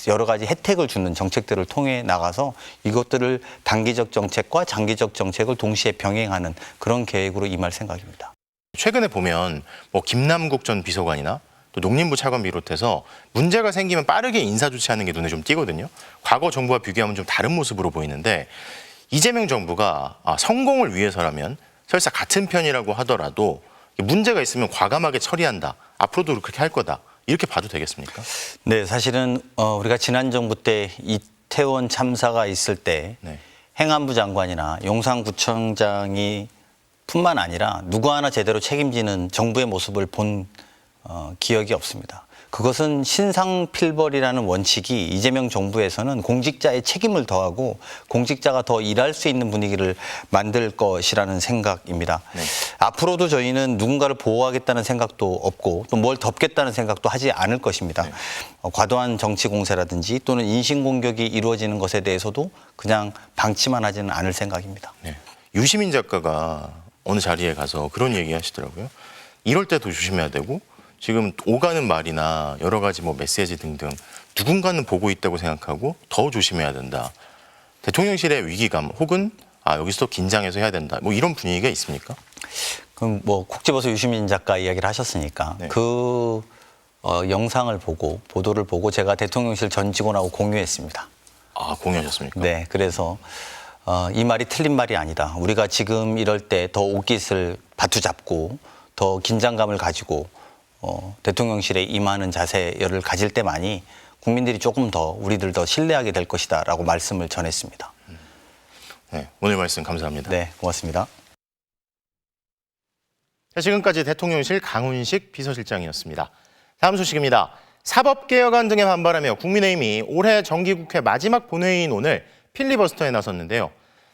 여러 가지 혜택을 주는 정책들을 통해 나가서 이것들을 단기적 정책과 장기적 정책을 동시에 병행하는 그런 계획으로 임할 생각입니다. 최근에 보면 뭐 김남국 전 비서관이나 또 농림부 차관 비롯해서 문제가 생기면 빠르게 인사 조치하는 게 눈에 좀 띄거든요. 과거 정부와 비교하면 좀 다른 모습으로 보이는데, 이재명 정부가 성공을 위해서라면 설사 같은 편이라고 하더라도 문제가 있으면 과감하게 처리한다, 앞으로도 그렇게 할 거다, 이렇게 봐도 되겠습니까? 네, 사실은 우리가 지난 정부 때 이태원 참사가 있을 때 행안부 장관이나 용산구청장이 뿐만 아니라 누구 하나 제대로 책임지는 정부의 모습을 본 기억이 없습니다. 그것은 신상필벌이라는 원칙이 이재명 정부에서는 공직자의 책임을 더하고 공직자가 더 일할 수 있는 분위기를 만들 것이라는 생각입니다. 앞으로도 저희는 누군가를 보호하겠다는 생각도 없고 또 뭘 덮겠다는 생각도 하지 않을 것입니다. 과도한 정치 공세라든지 또는 인신공격이 이루어지는 것에 대해서도 그냥 방치만 하지는 않을 생각입니다. 유시민 작가가 어느 자리에 가서 그런 얘기 하시더라고요. 이럴 때도 조심해야 되고, 지금 오가는 말이나 여러 가지 뭐 메시지 등등 누군가는 보고 있다고 생각하고 더 조심해야 된다. 대통령실의 위기감 혹은 여기서 더 긴장해서 해야 된다, 뭐 이런 분위기가 있습니까? 그럼 뭐 콕 집어서 유시민 작가 이야기를 하셨으니까 그 영상을 보고 보도를 보고 제가 대통령실 전 직원하고 공유했습니다. 아, 공유하셨습니까? 네, 그래서 이 말이 틀린 말이 아니다. 우리가 지금 이럴 때 더 옷깃을 바투잡고 더 긴장감을 가지고 대통령실에 임하는 자세를 가질 때만이 국민들이 조금 더 우리들 더 신뢰하게 될 것이다라고 말씀을 전했습니다. 네, 오늘 말씀 감사합니다. 네, 고맙습니다. 자, 지금까지 대통령실 강훈식 비서실장이었습니다. 다음 소식입니다. 사법개혁안 등에 반발하며 국민의힘이 올해 정기국회 마지막 본회의인 오늘 필리버스터에 나섰는데요.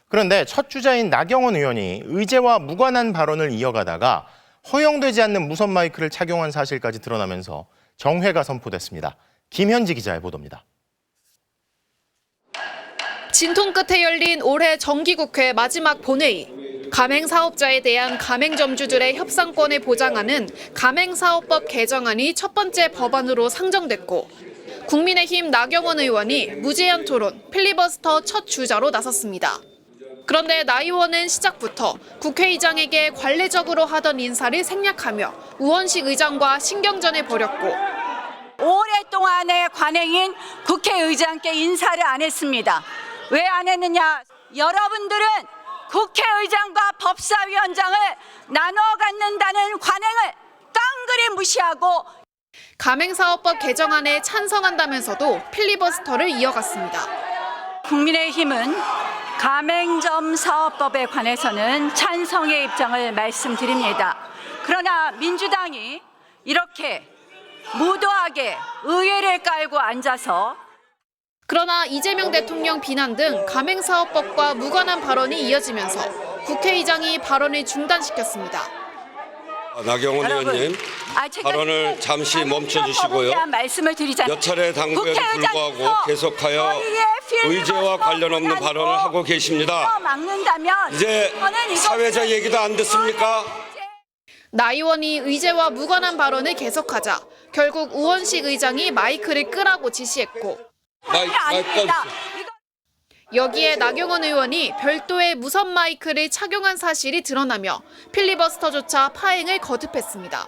그런데 첫 주자인 나경원 의원이 의제와 무관한 발언을 이어가다가 허용되지 않는 무선 마이크를 착용한 사실까지 드러나면서 정회가 선포됐습니다. 김현지 기자의 보도입니다. 진통 끝에 열린 올해 정기국회 마지막 본회의. 가맹사업자에 대한 가맹점주들의 협상권을 보장하는 가맹사업법 개정안이 첫 번째 법안으로 상정됐고 국민의힘 나경원 의원이 무제한 토론, 필리버스터 첫 주자로 나섰습니다. 그런데 나 의원은 시작부터 국회의장에게 관례적으로 하던 인사를 생략하며 우원식 의장과 신경전을 벌였고 오랫동안의 관행인 국회의장께 인사를 안 했습니다. 왜 안 했느냐? 여러분들은 국회의장과 법사위원장을 나눠 갖는다는 관행을 깡그리 무시하고 가맹사업법 개정안에 찬성한다면서도 필리버스터를 이어갔습니다. 국민의힘은 가맹점 사업법에 관해서는 찬성의 입장을 말씀드립니다. 그러나 민주당이 이렇게 무도하게 의회를 깔고 앉아서 그러나 이재명 대통령 비난 등 가맹사업법과 무관한 발언이 이어지면서 국회의장이 발언을 중단시켰습니다. 나경원 의원님, 발언을 잠시 멈춰주시고요. 말씀을 드리자면 몇 차례 당부에도 불구하고 계속하여 의제와 관련 없는 발언을 하고 계십니다. 이제 사회자 얘기도 안 듣습니까? 나 의원이 의제와 무관한 발언을 계속하자 결국 우원식 의장이 마이크를 끄라고 지시했고 여기에 나경원 의원이 별도의 무선 마이크를 착용한 사실이 드러나며 필리버스터조차 파행을 거듭했습니다.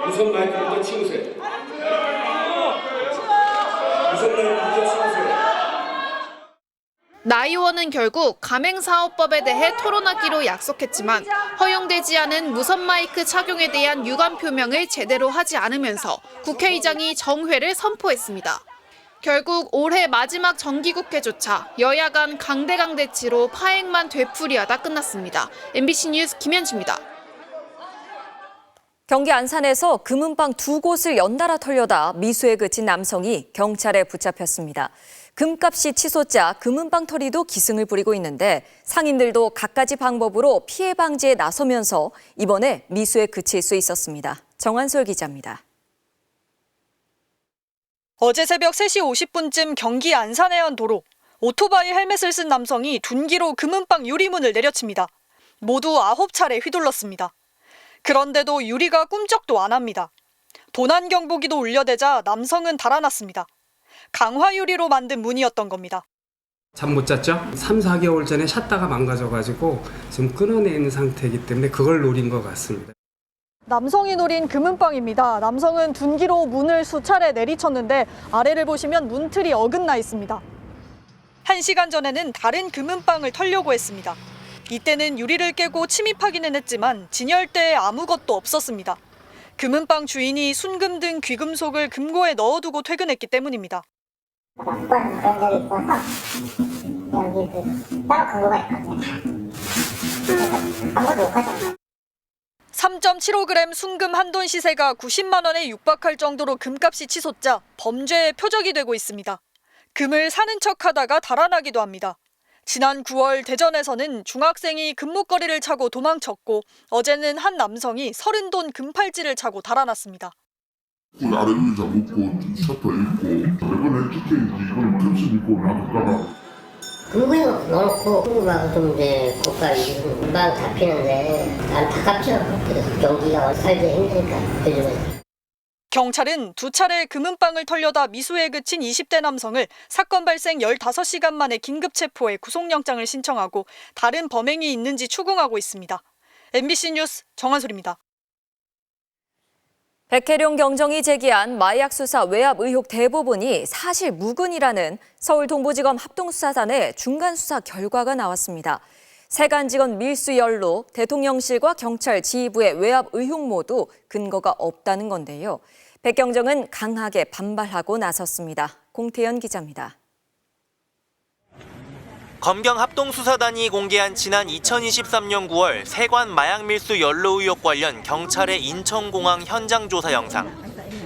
무선 마이크부터 치우세요. 무선 마이크부터 치우세요. 나 의원은 결국 가맹사업법에 대해 토론하기로 약속했지만 허용되지 않은 무선 마이크 착용에 대한 유감 표명을 제대로 하지 않으면서 국회의장이 정회를 선포했습니다. 결국 올해 마지막 정기국회조차 여야 간 강대강대치로 파행만 되풀이하다 끝났습니다. MBC 뉴스 김현주입니다. 경기 안산에서 금은방 2곳을 연달아 털려다 미수에 그친 남성이 경찰에 붙잡혔습니다. 금값이 치솟자 금은방 털이도 기승을 부리고 있는데 상인들도 갖가지 방법으로 피해 방지에 나서면서 이번에 미수에 그칠 수 있었습니다. 정한솔 기자입니다. 어제 새벽 3시 50분쯤 경기 안산해안 도로, 오토바이 헬멧을 쓴 남성이 둔기로 금은방 유리문을 내려칩니다. 모두 9차례 휘둘렀습니다. 그런데도 유리가 꿈쩍도 안 합니다. 도난 경보기도 울려대자 남성은 달아났습니다. 강화 유리로 만든 문이었던 겁니다. 잠 못 잤죠? 3, 4개월 전에 샷다가 망가져가지고 지금 끊어내는 상태이기 때문에 그걸 노린 것 같습니다. 남성이 노린 금은방입니다. 남성은 둔기로 문을 수차례 내리쳤는데 아래를 보시면 문틀이 어긋나 있습니다. 1시간 전에는 다른 금은방을 털려고 했습니다. 이때는 유리를 깨고 침입하기는 했지만 진열대에 아무것도 없었습니다. 금은방 주인이 순금 등 귀금속을 금고에 넣어두고 퇴근했기 때문입니다. 3.75g 순금 한돈 시세가 90만 원에 육박할 정도로 금값이 치솟자 범죄의 표적이 되고 있습니다. 금을 사는 척하다가 달아나기도 합니다. 지난 9월 대전에서는 중학생이 금목걸이를 차고 도망쳤고 어제는 한 남성이 30돈 금팔찌를 차고 달아났습니다. 아래 의자 묶고 셔터 입고 이거는 특혜인지 이거는 캡슐 입고 놔뒀다가 금고에 넣어놓고 금고하고 좀 이제 고가이 금방 잡히는데 안타깝죠. 그래서 경기가 살기 힘드니까 요즘은. 경찰은 2차례 금은방을 털려다 미수에 그친 20대 남성을 사건 발생 15시간 만에 긴급 체포해 구속영장을 신청하고 다른 범행이 있는지 추궁하고 있습니다. MBC 뉴스 정한솔입니다. 백혜룡 경정이 제기한 마약 수사 외압 의혹 대부분이 사실 무근이라는 서울 동부지검 합동수사단의 중간 수사 결과가 나왔습니다. 세간직원 밀수 연루, 대통령실과 경찰 지휘부의 외압 의혹 모두 근거가 없다는 건데요. 백 경정은 강하게 반발하고 나섰습니다. 공태현 기자입니다. 검경 합동수사단이 공개한 지난 2023년 9월 세관 마약 밀수 연루 의혹 관련 경찰의 인천공항 현장 조사 영상.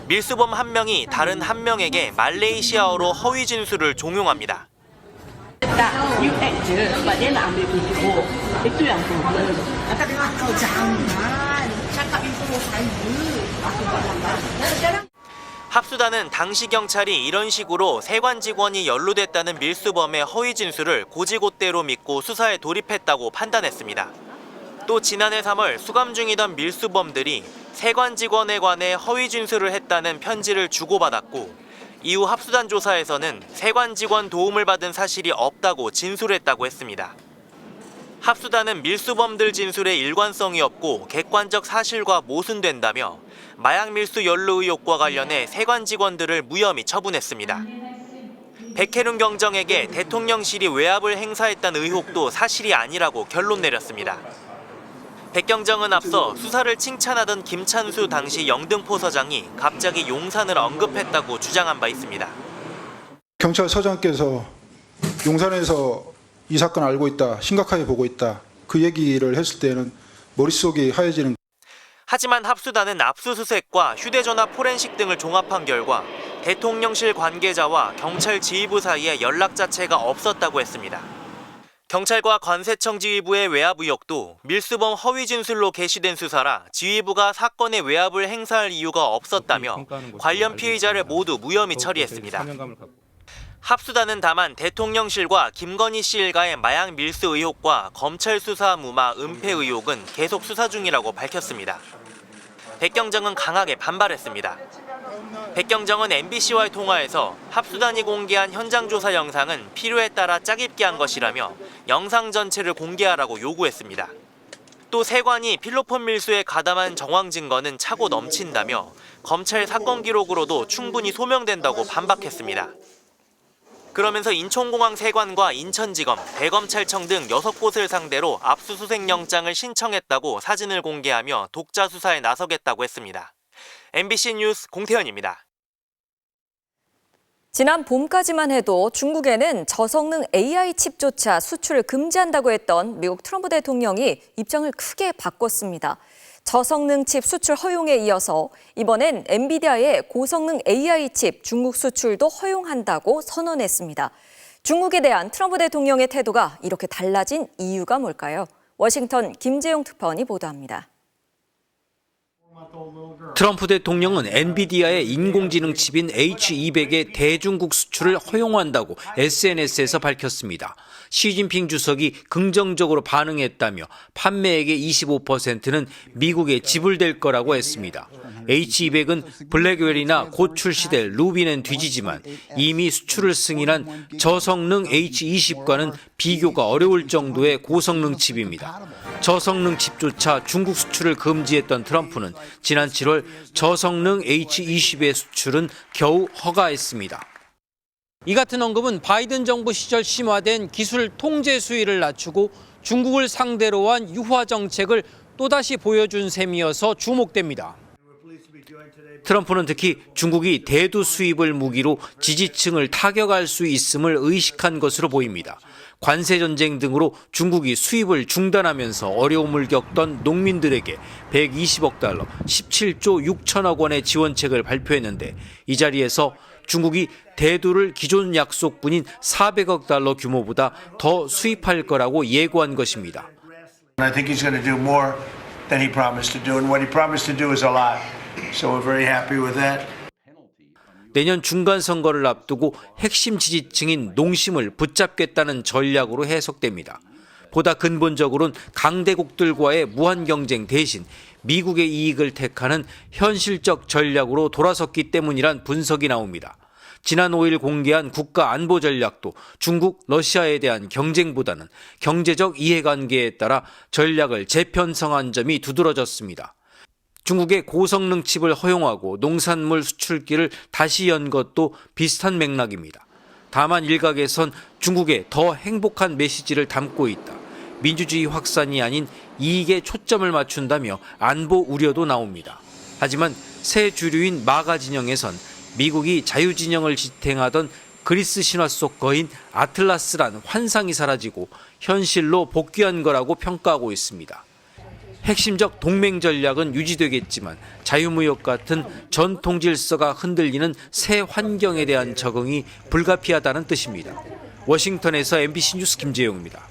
밀수범 한 명이 다른 한 명에게 말레이시아어로 허위 진술을 종용합니다. 합수단은 당시 경찰이 이런 식으로 세관 직원이 연루됐다는 밀수범의 허위 진술을 고지고대로 믿고 수사에 돌입했다고 판단했습니다. 또 지난해 3월 수감 중이던 밀수범들이 세관 직원에 관해 허위 진술을 했다는 편지를 주고받았고 이후 합수단 조사에서는 세관 직원 도움을 받은 사실이 없다고 진술했다고 했습니다. 합수단은 밀수범들 진술에 일관성이 없고 객관적 사실과 모순된다며 마약 밀수 연루 의혹과 관련해 세관 직원들을 무혐의 처분했습니다. 백혜륜 경정에게 대통령실이 외압을 행사했다는 의혹도 사실이 아니라고 결론 내렸습니다. 백경정은 앞서 수사를 칭찬하던 김찬수 당시 영등포서장이 갑자기 용산을 언급했다고 주장한 바 있습니다. 경찰서장께서 용산에서 이 사건 알고 있다, 심각하게 보고 있다, 그 얘기를 했을 때는 머릿속이 하얘지는. 하지만 합수단은 압수수색과 휴대전화 포렌식 등을 종합한 결과 대통령실 관계자와 경찰 지휘부 사이에 연락 자체가 없었다고 했습니다. 경찰과 관세청 지휘부의 외압 의혹도 밀수범 허위 진술로 게시된 수사라 지휘부가 사건의 외압을 행사할 이유가 없었다며 관련 피의자를 모두 무혐의 처리했습니다. 합수단은 다만 대통령실과 김건희 씨 일가의 마약 밀수 의혹과 검찰 수사 무마 은폐 의혹은 계속 수사 중이라고 밝혔습니다. 백경정은 강하게 반발했습니다. 백경정은 MBC와의 통화에서 합수단이 공개한 현장 조사 영상은 필요에 따라 짜깁기 한 것이라며 영상 전체를 공개하라고 요구했습니다. 또 세관이 필로폰 밀수에 가담한 정황 증거는 차고 넘친다며 검찰 사건 기록으로도 충분히 소명된다고 반박했습니다. 그러면서 인천공항 세관과 인천지검, 대검찰청 등 6곳을 상대로 압수수색 영장을 신청했다고 사진을 공개하며 독자 수사에 나서겠다고 했습니다. MBC 뉴스 공태현입니다. 지난 봄까지만 해도 중국에는 저성능 AI 칩조차 수출을 금지한다고 했던 미국 트럼프 대통령이 입장을 크게 바꿨습니다. 저성능 칩 수출 허용에 이어서 이번엔 엔비디아의 고성능 AI 칩 중국 수출도 허용한다고 선언했습니다. 중국에 대한 트럼프 대통령의 태도가 이렇게 달라진 이유가 뭘까요? 워싱턴 김재용 특파원이 보도합니다. 트럼프 대통령은 엔비디아의 인공지능 칩인 H200의 대중국 수출을 허용한다고 SNS에서 밝혔습니다. 시진핑 주석이 긍정적으로 반응했다며 판매액의 25%는 미국에 지불될 거라고 했습니다. H200은 블랙웰이나 곧 출시될 루비는 뒤지지만 이미 수출을 승인한 저성능 H20과는 비교가 어려울 정도의 고성능 칩입니다. 저성능 칩조차 중국 수출을 금지했던 트럼프는 지난 7월 저성능 H20의 수출은 겨우 허가했습니다. 이 같은 언급은 바이든 정부 시절 심화된 기술 통제 수위를 낮추고 중국을 상대로 한 유화 정책을 또다시 보여준 셈이어서 주목됩니다. 트럼프는 특히 중국이 대두 수입을 무기로 지지층을 타격할 수 있음을 의식한 것으로 보입니다. 관세 전쟁 등으로 중국이 수입을 중단하면서 어려움을 겪던 농민들에게 120억 달러, 17조 6천억 원의 지원책을 발표했는데 이 자리에서 중국이 대두를 기존 약속분인 400억 달러 규모보다 더 수입할 거라고 예고한 것입니다. I think he's going to do more than he promised to do, and what he promised to do is a lot. So we're very happy with that. 내년 중간 선거를 앞두고 핵심 지지층인 농심을 붙잡겠다는 전략으로 해석됩니다. 보다 근본적으로는 강대국들과의 무한 경쟁 대신 미국의 이익을 택하는 현실적 전략으로 돌아섰기 때문이란 분석이 나옵니다. 지난 5일 공개한 국가 안보 전략도 중국, 러시아에 대한 경쟁보다는 경제적 이해관계에 따라 전략을 재편성한 점이 두드러졌습니다. 중국의 고성능 칩을 허용하고 농산물 수출길을 다시 연 것도 비슷한 맥락입니다. 다만 일각에선 중국에 더 행복한 메시지를 담고 있다. 민주주의 확산이 아닌 이익에 초점을 맞춘다며 안보 우려도 나옵니다. 하지만 새 주류인 마가 진영에선 미국이 자유진영을 지탱하던 그리스 신화 속 거인 아틀라스란 환상이 사라지고 현실로 복귀한 거라고 평가하고 있습니다. 핵심적 동맹 전략은 유지되겠지만 자유무역 같은 전통 질서가 흔들리는 새 환경에 대한 적응이 불가피하다는 뜻입니다. 워싱턴에서 MBC 뉴스 김재용입니다.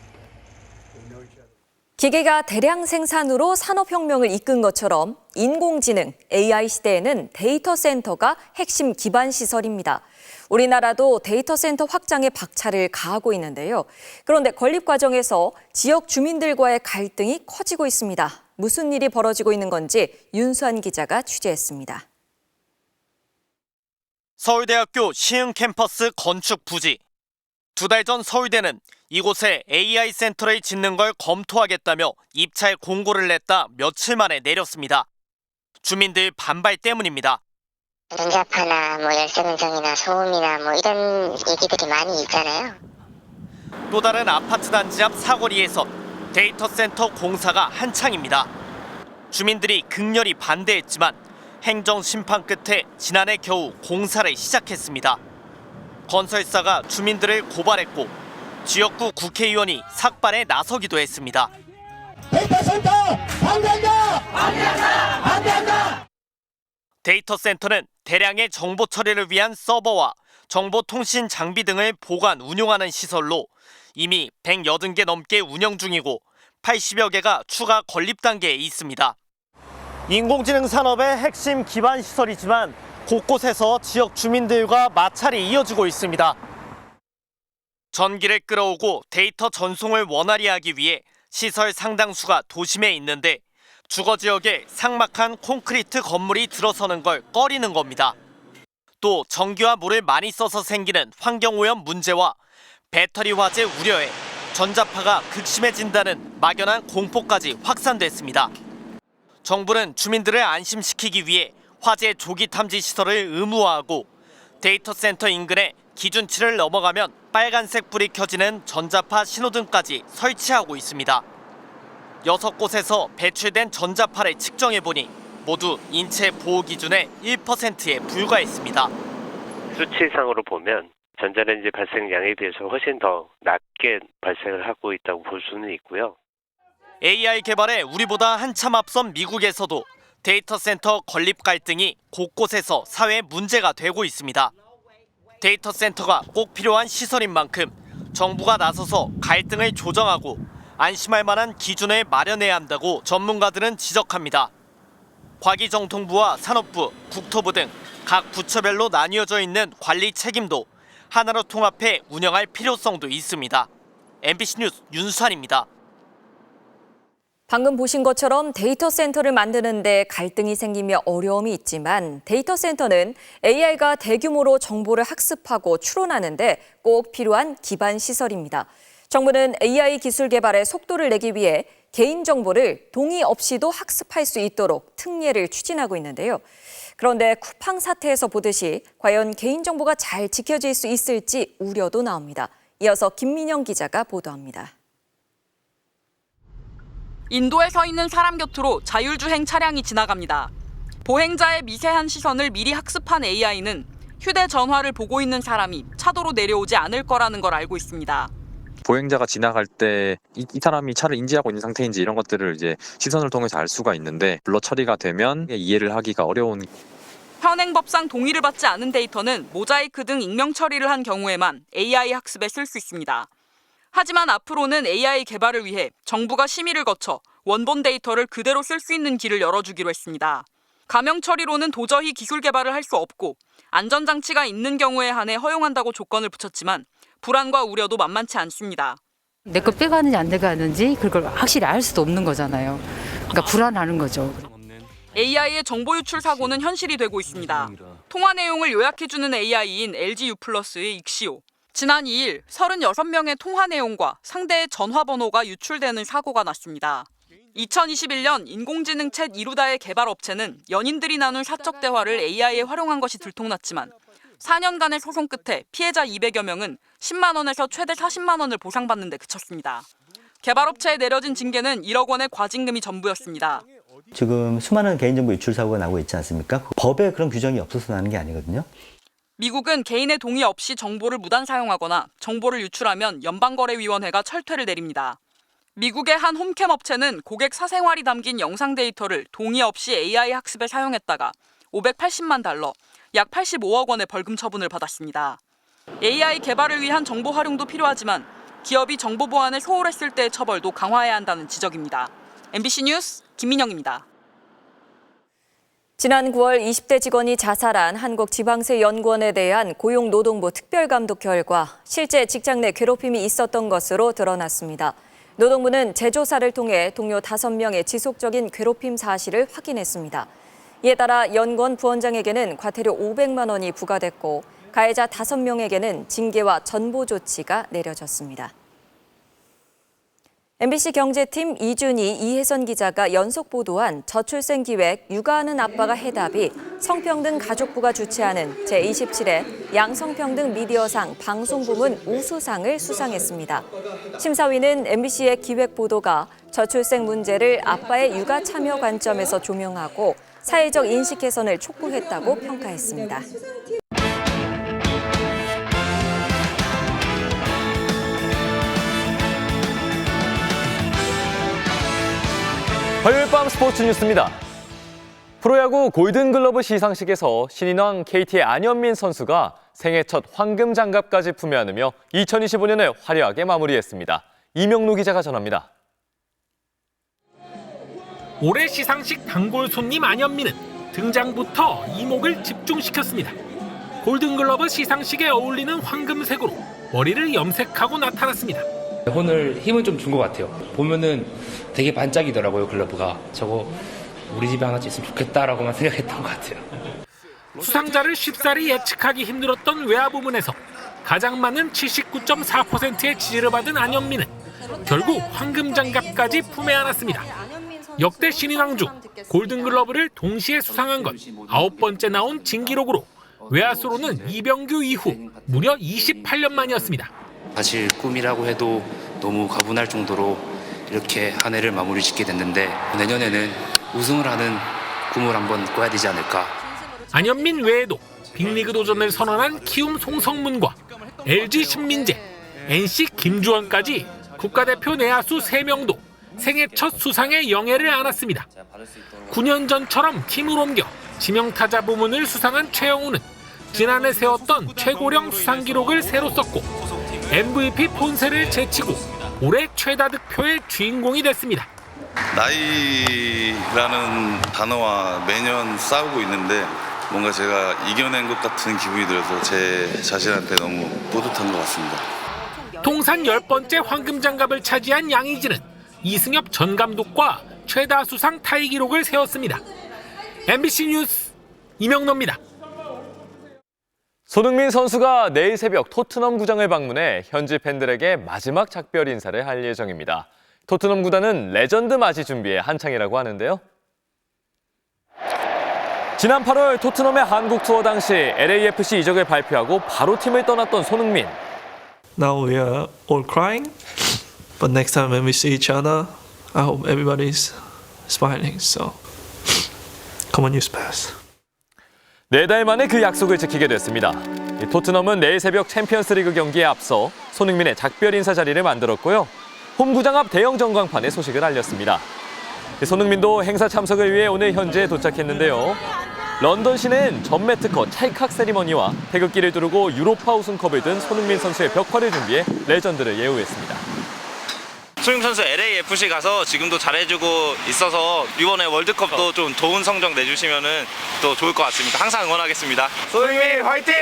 기계가 대량 생산으로 산업혁명을 이끈 것처럼 인공지능, AI 시대에는 데이터 센터가 핵심 기반 시설입니다. 우리나라도 데이터 센터 확장에 박차를 가하고 있는데요. 그런데 건립 과정에서 지역 주민들과의 갈등이 커지고 있습니다. 무슨 일이 벌어지고 있는 건지 윤수환 기자가 취재했습니다. 서울대학교 시흥 캠퍼스 건축 부지. 2달 전 서울대는 이곳에 AI 센터를 짓는 걸 검토하겠다며 입찰 공고를 냈다 며칠 만에 내렸습니다. 주민들 반발 때문입니다. 전자파나 열쇠 근성이나 소음이나 이런 얘기들이 많이 있잖아요. 또 다른 아파트 단지 앞 사거리에서 데이터 센터 공사가 한창입니다. 주민들이 극렬히 반대했지만 행정 심판 끝에 지난해 겨우 공사를 시작했습니다. 건설사가 주민들을 고발했고 지역구 국회의원이 삭발에 나서기도 했습니다. 데이터 센터 반대한다! 반대한다! 반대한다! 데이터 센터는 대량의 정보 처리를 위한 서버와 정보통신 장비 등을 보관, 운용하는 시설로 이미 180개 넘게 운영 중이고 80여 개가 추가 건립 단계에 있습니다. 인공지능 산업의 핵심 기반 시설이지만 곳곳에서 지역 주민들과 마찰이 이어지고 있습니다. 전기를 끌어오고 데이터 전송을 원활히 하기 위해 시설 상당수가 도심에 있는데 주거 지역에 삭막한 콘크리트 건물이 들어서는 걸 꺼리는 겁니다. 또 전기와 물을 많이 써서 생기는 환경오염 문제와 배터리 화재 우려에 전자파가 극심해진다는 막연한 공포까지 확산됐습니다. 정부는 주민들을 안심시키기 위해 화재 조기 탐지 시설을 의무화하고 데이터 센터 인근에 기준치를 넘어가면 빨간색 불이 켜지는 전자파 신호등까지 설치하고 있습니다. 6곳에서 배출된 전자파를 측정해보니 모두 인체 보호 기준의 1%에 불과했습니다. 수치상으로 보면 전자레인지 발생량에 비해서 훨씬 더 낮게 발생을 하고 있다고 볼 수는 있고요. AI 개발에 우리보다 한참 앞선 미국에서도 데이터 센터 건립 갈등이 곳곳에서 사회 문제가 되고 있습니다. 데이터 센터가 꼭 필요한 시설인 만큼 정부가 나서서 갈등을 조정하고 안심할 만한 기준을 마련해야 한다고 전문가들은 지적합니다. 과기정통부와 산업부, 국토부 등 각 부처별로 나뉘어져 있는 관리 책임도 하나로 통합해 운영할 필요성도 있습니다. MBC 뉴스 윤수환입니다. 방금 보신 것처럼 데이터 센터를 만드는데 갈등이 생기며 어려움이 있지만 데이터 센터는 AI가 대규모로 정보를 학습하고 추론하는데 꼭 필요한 기반 시설입니다. 정부는 AI 기술 개발에 속도를 내기 위해 개인정보를 동의 없이도 학습할 수 있도록 특례를 추진하고 있는데요. 그런데 쿠팡 사태에서 보듯이 과연 개인정보가 잘 지켜질 수 있을지 우려도 나옵니다. 이어서 김민영 기자가 보도합니다. 인도에 서 있는 사람 곁으로 자율주행 차량이 지나갑니다. 보행자의 미세한 시선을 미리 학습한 AI는 휴대전화를 보고 있는 사람이 차도로 내려오지 않을 거라는 걸 알고 있습니다. 보행자가 지나갈 때 이 사람이 차를 인지하고 있는 상태인지 이런 것들을 이제 시선을 통해서 알 수가 있는데 불러 처리가 되면 이해를 하기가 어려운. 현행법상 동의를 받지 않은 데이터는 모자이크 등 익명 처리를 한 경우에만 AI 학습에 쓸 수 있습니다. 하지만 앞으로는 AI 개발을 위해 정부가 심의를 거쳐 원본 데이터를 그대로 쓸 수 있는 길을 열어주기로 했습니다. 가명 처리로는 도저히 기술 개발을 할 수 없고 안전장치가 있는 경우에 한해 허용한다고 조건을 붙였지만 불안과 우려도 만만치 않습니다. 내 거 빼가는지 안 빼가는지 그걸 확실히 알 수도 없는 거잖아요. 그러니까 불안하는 거죠. AI의 정보 유출 사고는 현실이 되고 있습니다. 통화 내용을 요약해주는 AI인 LG U+의 익시오. 지난 2일 36명의 통화 내용과 상대의 전화번호가 유출되는 사고가 났습니다. 2021년 인공지능 챗 이루다의 개발 업체는 연인들이 나눈 사적 대화를 AI에 활용한 것이 들통났지만 4년간의 소송 끝에 피해자 200여 명은 10만 원에서 최대 40만 원을 보상받는 데 그쳤습니다. 개발업체에 내려진 징계는 1억 원의 과징금이 전부였습니다. 지금 수많은 개인정보 유출 사고가 나고 있지 않습니까? 법에 그런 규정이 없어서 나는 게 아니거든요. 미국은 개인의 동의 없이 정보를 무단 사용하거나 정보를 유출하면 연방거래위원회가 철퇴를 내립니다. 미국의 한 홈캠 업체는 고객 사생활이 담긴 영상 데이터를 동의 없이 AI 학습에 사용했다가 580만 달러, 약 85억 원의 벌금 처분을 받았습니다. AI 개발을 위한 정보 활용도 필요하지만 기업이 정보 보안을 소홀했을 때의 처벌도 강화해야 한다는 지적입니다. MBC 뉴스 김민영입니다. 지난 9월 20대 직원이 자살한 한국지방세연구원에 대한 고용노동부 특별감독 결과 실제 직장 내 괴롭힘이 있었던 것으로 드러났습니다. 노동부는 재조사를 통해 동료 5명의 지속적인 괴롭힘 사실을 확인했습니다. 이에 따라 연구원 부원장에게는 과태료 500만 원이 부과됐고 가해자 5명에게는 징계와 전보 조치가 내려졌습니다. MBC 경제팀 이준희, 이혜선 기자가 연속 보도한 저출생 기획 육아하는 아빠가 해답이 성평등 가족부가 주최하는 제27회 양성평등 미디어상 방송부문 우수상을 수상했습니다. 심사위는 MBC의 기획 보도가 저출생 문제를 아빠의 육아 참여 관점에서 조명하고 사회적 인식 개선을 촉구했다고 평가했습니다. 화요일 밤 스포츠 뉴스입니다. 프로야구 골든글러브 시상식에서 신인왕 KT의 안현민 선수가 생애 첫 황금 장갑까지 품에 안으며 2025년을 화려하게 마무리했습니다. 이명루 기자가 전합니다. 올해 시상식 단골 손님 안현민은 등장부터 이목을 집중시켰습니다. 골든글러브 시상식에 어울리는 황금색으로 머리를 염색하고 나타났습니다. 오늘 힘을 좀 준 것 같아요. 보면은 되게 반짝이더라고요, 글러브가. 저거 우리 집에 하나씩 있으면 좋겠다라고만 생각했던 것 같아요. 수상자를 쉽사리 예측하기 힘들었던 외야 부문에서 가장 많은 79.4%의 지지를 받은 안현민은 결국 황금 장갑까지 품에 안았습니다. 역대 신인왕 중 골든글러브를 동시에 수상한 건 9번째 나온 진기록으로 외야수로는 이병규 이후 무려 28년 만이었습니다. 사실 꿈이라고 해도 너무 가분할 정도로 이렇게 한 해를 마무리 짓게 됐는데 내년에는 우승을 하는 꿈을 한번 꿔야 되지 않을까. 안현민 외에도 빅리그 도전을 선언한 키움 송성문과 LG 신민재, NC 김주원까지 국가대표 내야수 3명도 생애 첫 수상의 영예를 안았습니다. 9년 전처럼 팀을 옮겨 지명타자 부문을 수상한 최영우는 지난해 세웠던 최고령 수상 기록을 새로 썼고 MVP 폰세를 제치고 올해 최다 득표의 주인공이 됐습니다. 나이라는 단어와 매년 싸우고 있는데 뭔가 제가 이겨낸 것 같은 기분이 들어서 제 자신한테 너무 뿌듯한 것 같습니다. 통산 10번째 황금장갑을 차지한 양의지는 이승엽 전 감독과 최다 수상 타이 기록을 세웠습니다. MBC 뉴스 이명노입니다. 손흥민 선수가 내일 새벽 토트넘 구장을 방문해 현지 팬들에게 마지막 작별 인사를 할 예정입니다. 토트넘 구단은 레전드 맞이 준비에 한창이라고 하는데요. 지난 8월 토트넘의 한국 투어 당시 LAFC 이적을 발표하고 바로 팀을 떠났던 손흥민. Now we are all crying, but next time when we see each other, I hope everybody's smiling. So, come on, you Spurs. 4달 만에 그 약속을 지키게 됐습니다. 토트넘은 내일 새벽 챔피언스리그 경기에 앞서 손흥민의 작별 인사 자리를 만들었고요. 홈구장 앞 대형 전광판에 소식을 알렸습니다. 손흥민도 행사 참석을 위해 오늘 현지에 도착했는데요. 런던 시내엔 전매 특허 찰칵 세리머니와 태극기를 두르고 유로파 우승컵을 든 손흥민 선수의 벽화를 준비해 레전드를 예우했습니다. 손흥민 선수 LAFC 가서 지금도 잘해주고 있어서 이번에 월드컵도 좀 좋은 성적 내주시면 또 좋을 것 같습니다. 항상 응원하겠습니다. 손흥민 화이팅!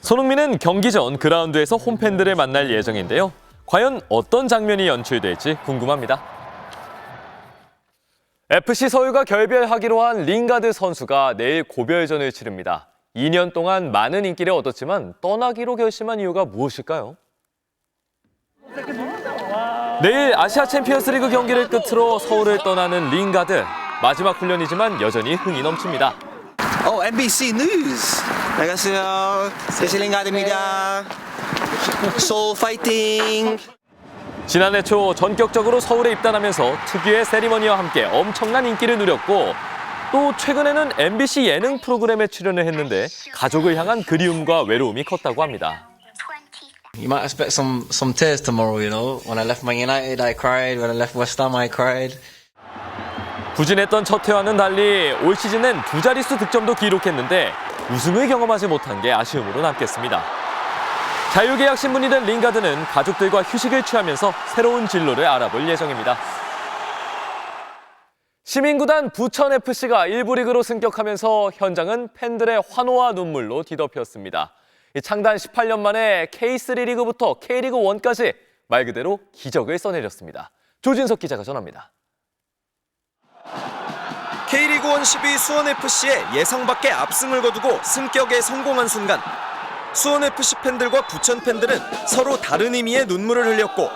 손흥민은 경기 전 그라운드에서 홈팬들을 만날 예정인데요. 과연 어떤 장면이 연출될지 궁금합니다. FC 서울과 결별하기로 한 링가드 선수가 내일 고별전을 치릅니다. 2년 동안 많은 인기를 얻었지만 떠나기로 결심한 이유가 무엇일까요? 내일 아시아 챔피언스리그 경기를 끝으로 서울을 떠나는 링가드. 마지막 훈련이지만 여전히 흥이 넘칩니다. MBC 뉴스. 안녕하세요. 세시 링가드입니다. 소울 파이팅. 지난해 초 전격적으로 서울에 입단하면서 특유의 세리머니와 함께 엄청난 인기를 누렸고 또 최근에는 MBC 예능 프로그램에 출연을 했는데 가족을 향한 그리움과 외로움이 컸다고 합니다. You might expect some tears tomorrow, you know. When I left Man United, I cried. When I left West Ham, I cried. 부진했던 첫 해와는 달리 올 시즌엔 2자릿수 득점도 기록했는데 우승을 경험하지 못한 게 아쉬움으로 남겠습니다. 자유계약 신분이 된 링가드는 가족들과 휴식을 취하면서 새로운 진로를 알아볼 예정입니다. 시민구단 부천FC가 1부 리그로 승격하면서 현장은 팬들의 환호와 눈물로 뒤덮였습니다. 창단 18년 만에 K3 리그부터 K리그 1까지 말 그대로 기적을 써내렸습니다. 조진석 기자가 전합니다. K리그 1 10위 수원FC의 예상 밖의 압승을 거두고 승격에 성공한 순간 수원FC 팬들과 부천 팬들은 서로 다른 의미의 눈물을 흘렸고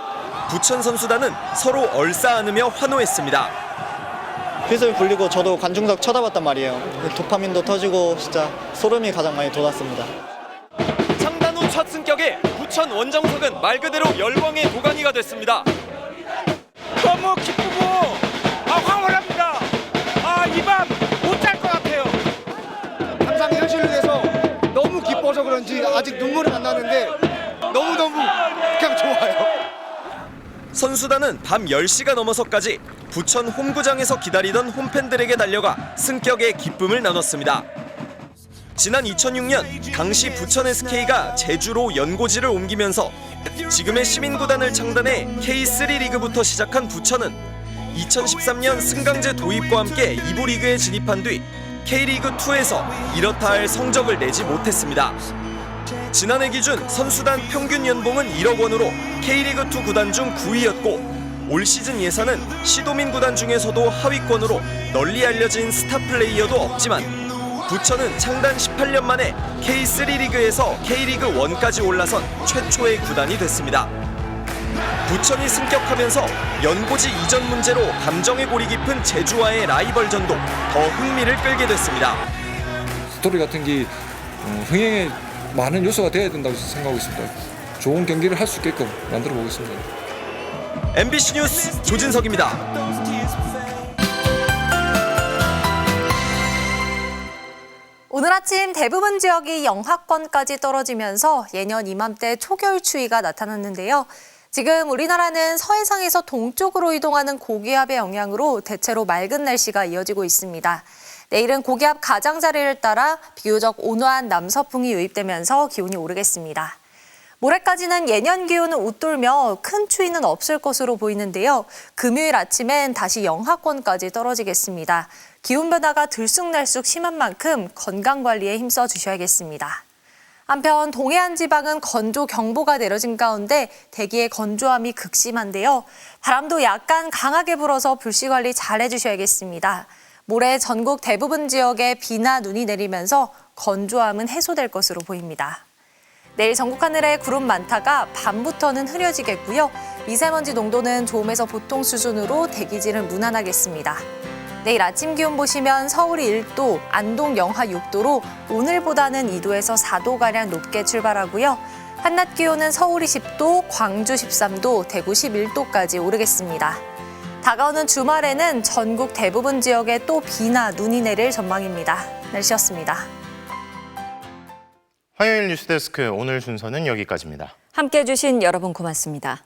부천 선수단은 서로 얼싸안으며 환호했습니다. 휘슬 불리고 저도 관중석 쳐다봤단 말이에요. 도파민도 터지고 진짜 소름이 가장 많이 돋았습니다. 창단 후 첫 승격에 부천 원정석은 말 그대로 열광의 도가니가 됐습니다. 너무 기쁘고 황홀합니다. 이 밤 못 잘 것 같아요. 항상 현실을 위해서 너무 기뻐서 그런지 아직 눈물은 안 나는데 너무너무 그냥 좋아요. 선수단은 밤 10시가 넘어서까지 부천 홈구장에서 기다리던 홈팬들에게 달려가 승격의 기쁨을 나눴습니다. 지난 2006년 당시 부천 SK가 제주로 연고지를 옮기면서 지금의 시민구단을 창단해 K3 리그부터 시작한 부천은 2013년 승강제 도입과 함께 2부 리그에 진입한 뒤 K리그2에서 이렇다 할 성적을 내지 못했습니다. 지난해 기준 선수단 평균 연봉은 1억 원으로 K리그2 구단 중 9위였고 올 시즌 예산은 시도민 구단 중에서도 하위권으로 널리 알려진 스타 플레이어도 없지만 부천은 창단 18년 만에 K3 리그에서 K리그 1까지 올라선 최초의 구단이 됐습니다. 부천이 승격하면서 연고지 이전 문제로 감정의 골이 깊은 제주와의 라이벌전도 더 흥미를 끌게 됐습니다. 스토리 같은 게 흥행에 많은 요소가 돼야 된다고 생각하고 있습니다. 좋은 경기를 할 수 있게끔 만들어 보겠습니다. MBC 뉴스 조진석입니다. 오늘 아침 대부분 지역이 영하권까지 떨어지면서 예년 이맘때 초겨울 추위가 나타났는데요. 지금 우리나라는 서해상에서 동쪽으로 이동하는 고기압의 영향으로 대체로 맑은 날씨가 이어지고 있습니다. 내일은 고기압 가장자리를 따라 비교적 온화한 남서풍이 유입되면서 기온이 오르겠습니다. 모레까지는 예년 기온은 웃돌며 큰 추위는 없을 것으로 보이는데요. 금요일 아침엔 다시 영하권까지 떨어지겠습니다. 기온 변화가 들쑥날쑥 심한 만큼 건강관리에 힘써 주셔야겠습니다. 한편 동해안 지방은 건조경보가 내려진 가운데 대기의 건조함이 극심한데요. 바람도 약간 강하게 불어서 불씨관리 잘 해주셔야겠습니다. 모레 전국 대부분 지역에 비나 눈이 내리면서 건조함은 해소될 것으로 보입니다. 내일 전국 하늘에 구름 많다가 밤부터는 흐려지겠고요. 미세먼지 농도는 좋음에서 보통 수준으로 대기질은 무난하겠습니다. 내일 아침 기온 보시면 서울이 1도, 안동 영하 6도로 오늘보다는 2도에서 4도가량 높게 출발하고요. 한낮 기온은 서울이 10도, 광주 13도, 대구 11도까지 오르겠습니다. 다가오는 주말에는 전국 대부분 지역에 또 비나 눈이 내릴 전망입니다. 날씨였습니다. 화요일 뉴스데스크 오늘 순서는 여기까지입니다. 함께해 주신 여러분 고맙습니다.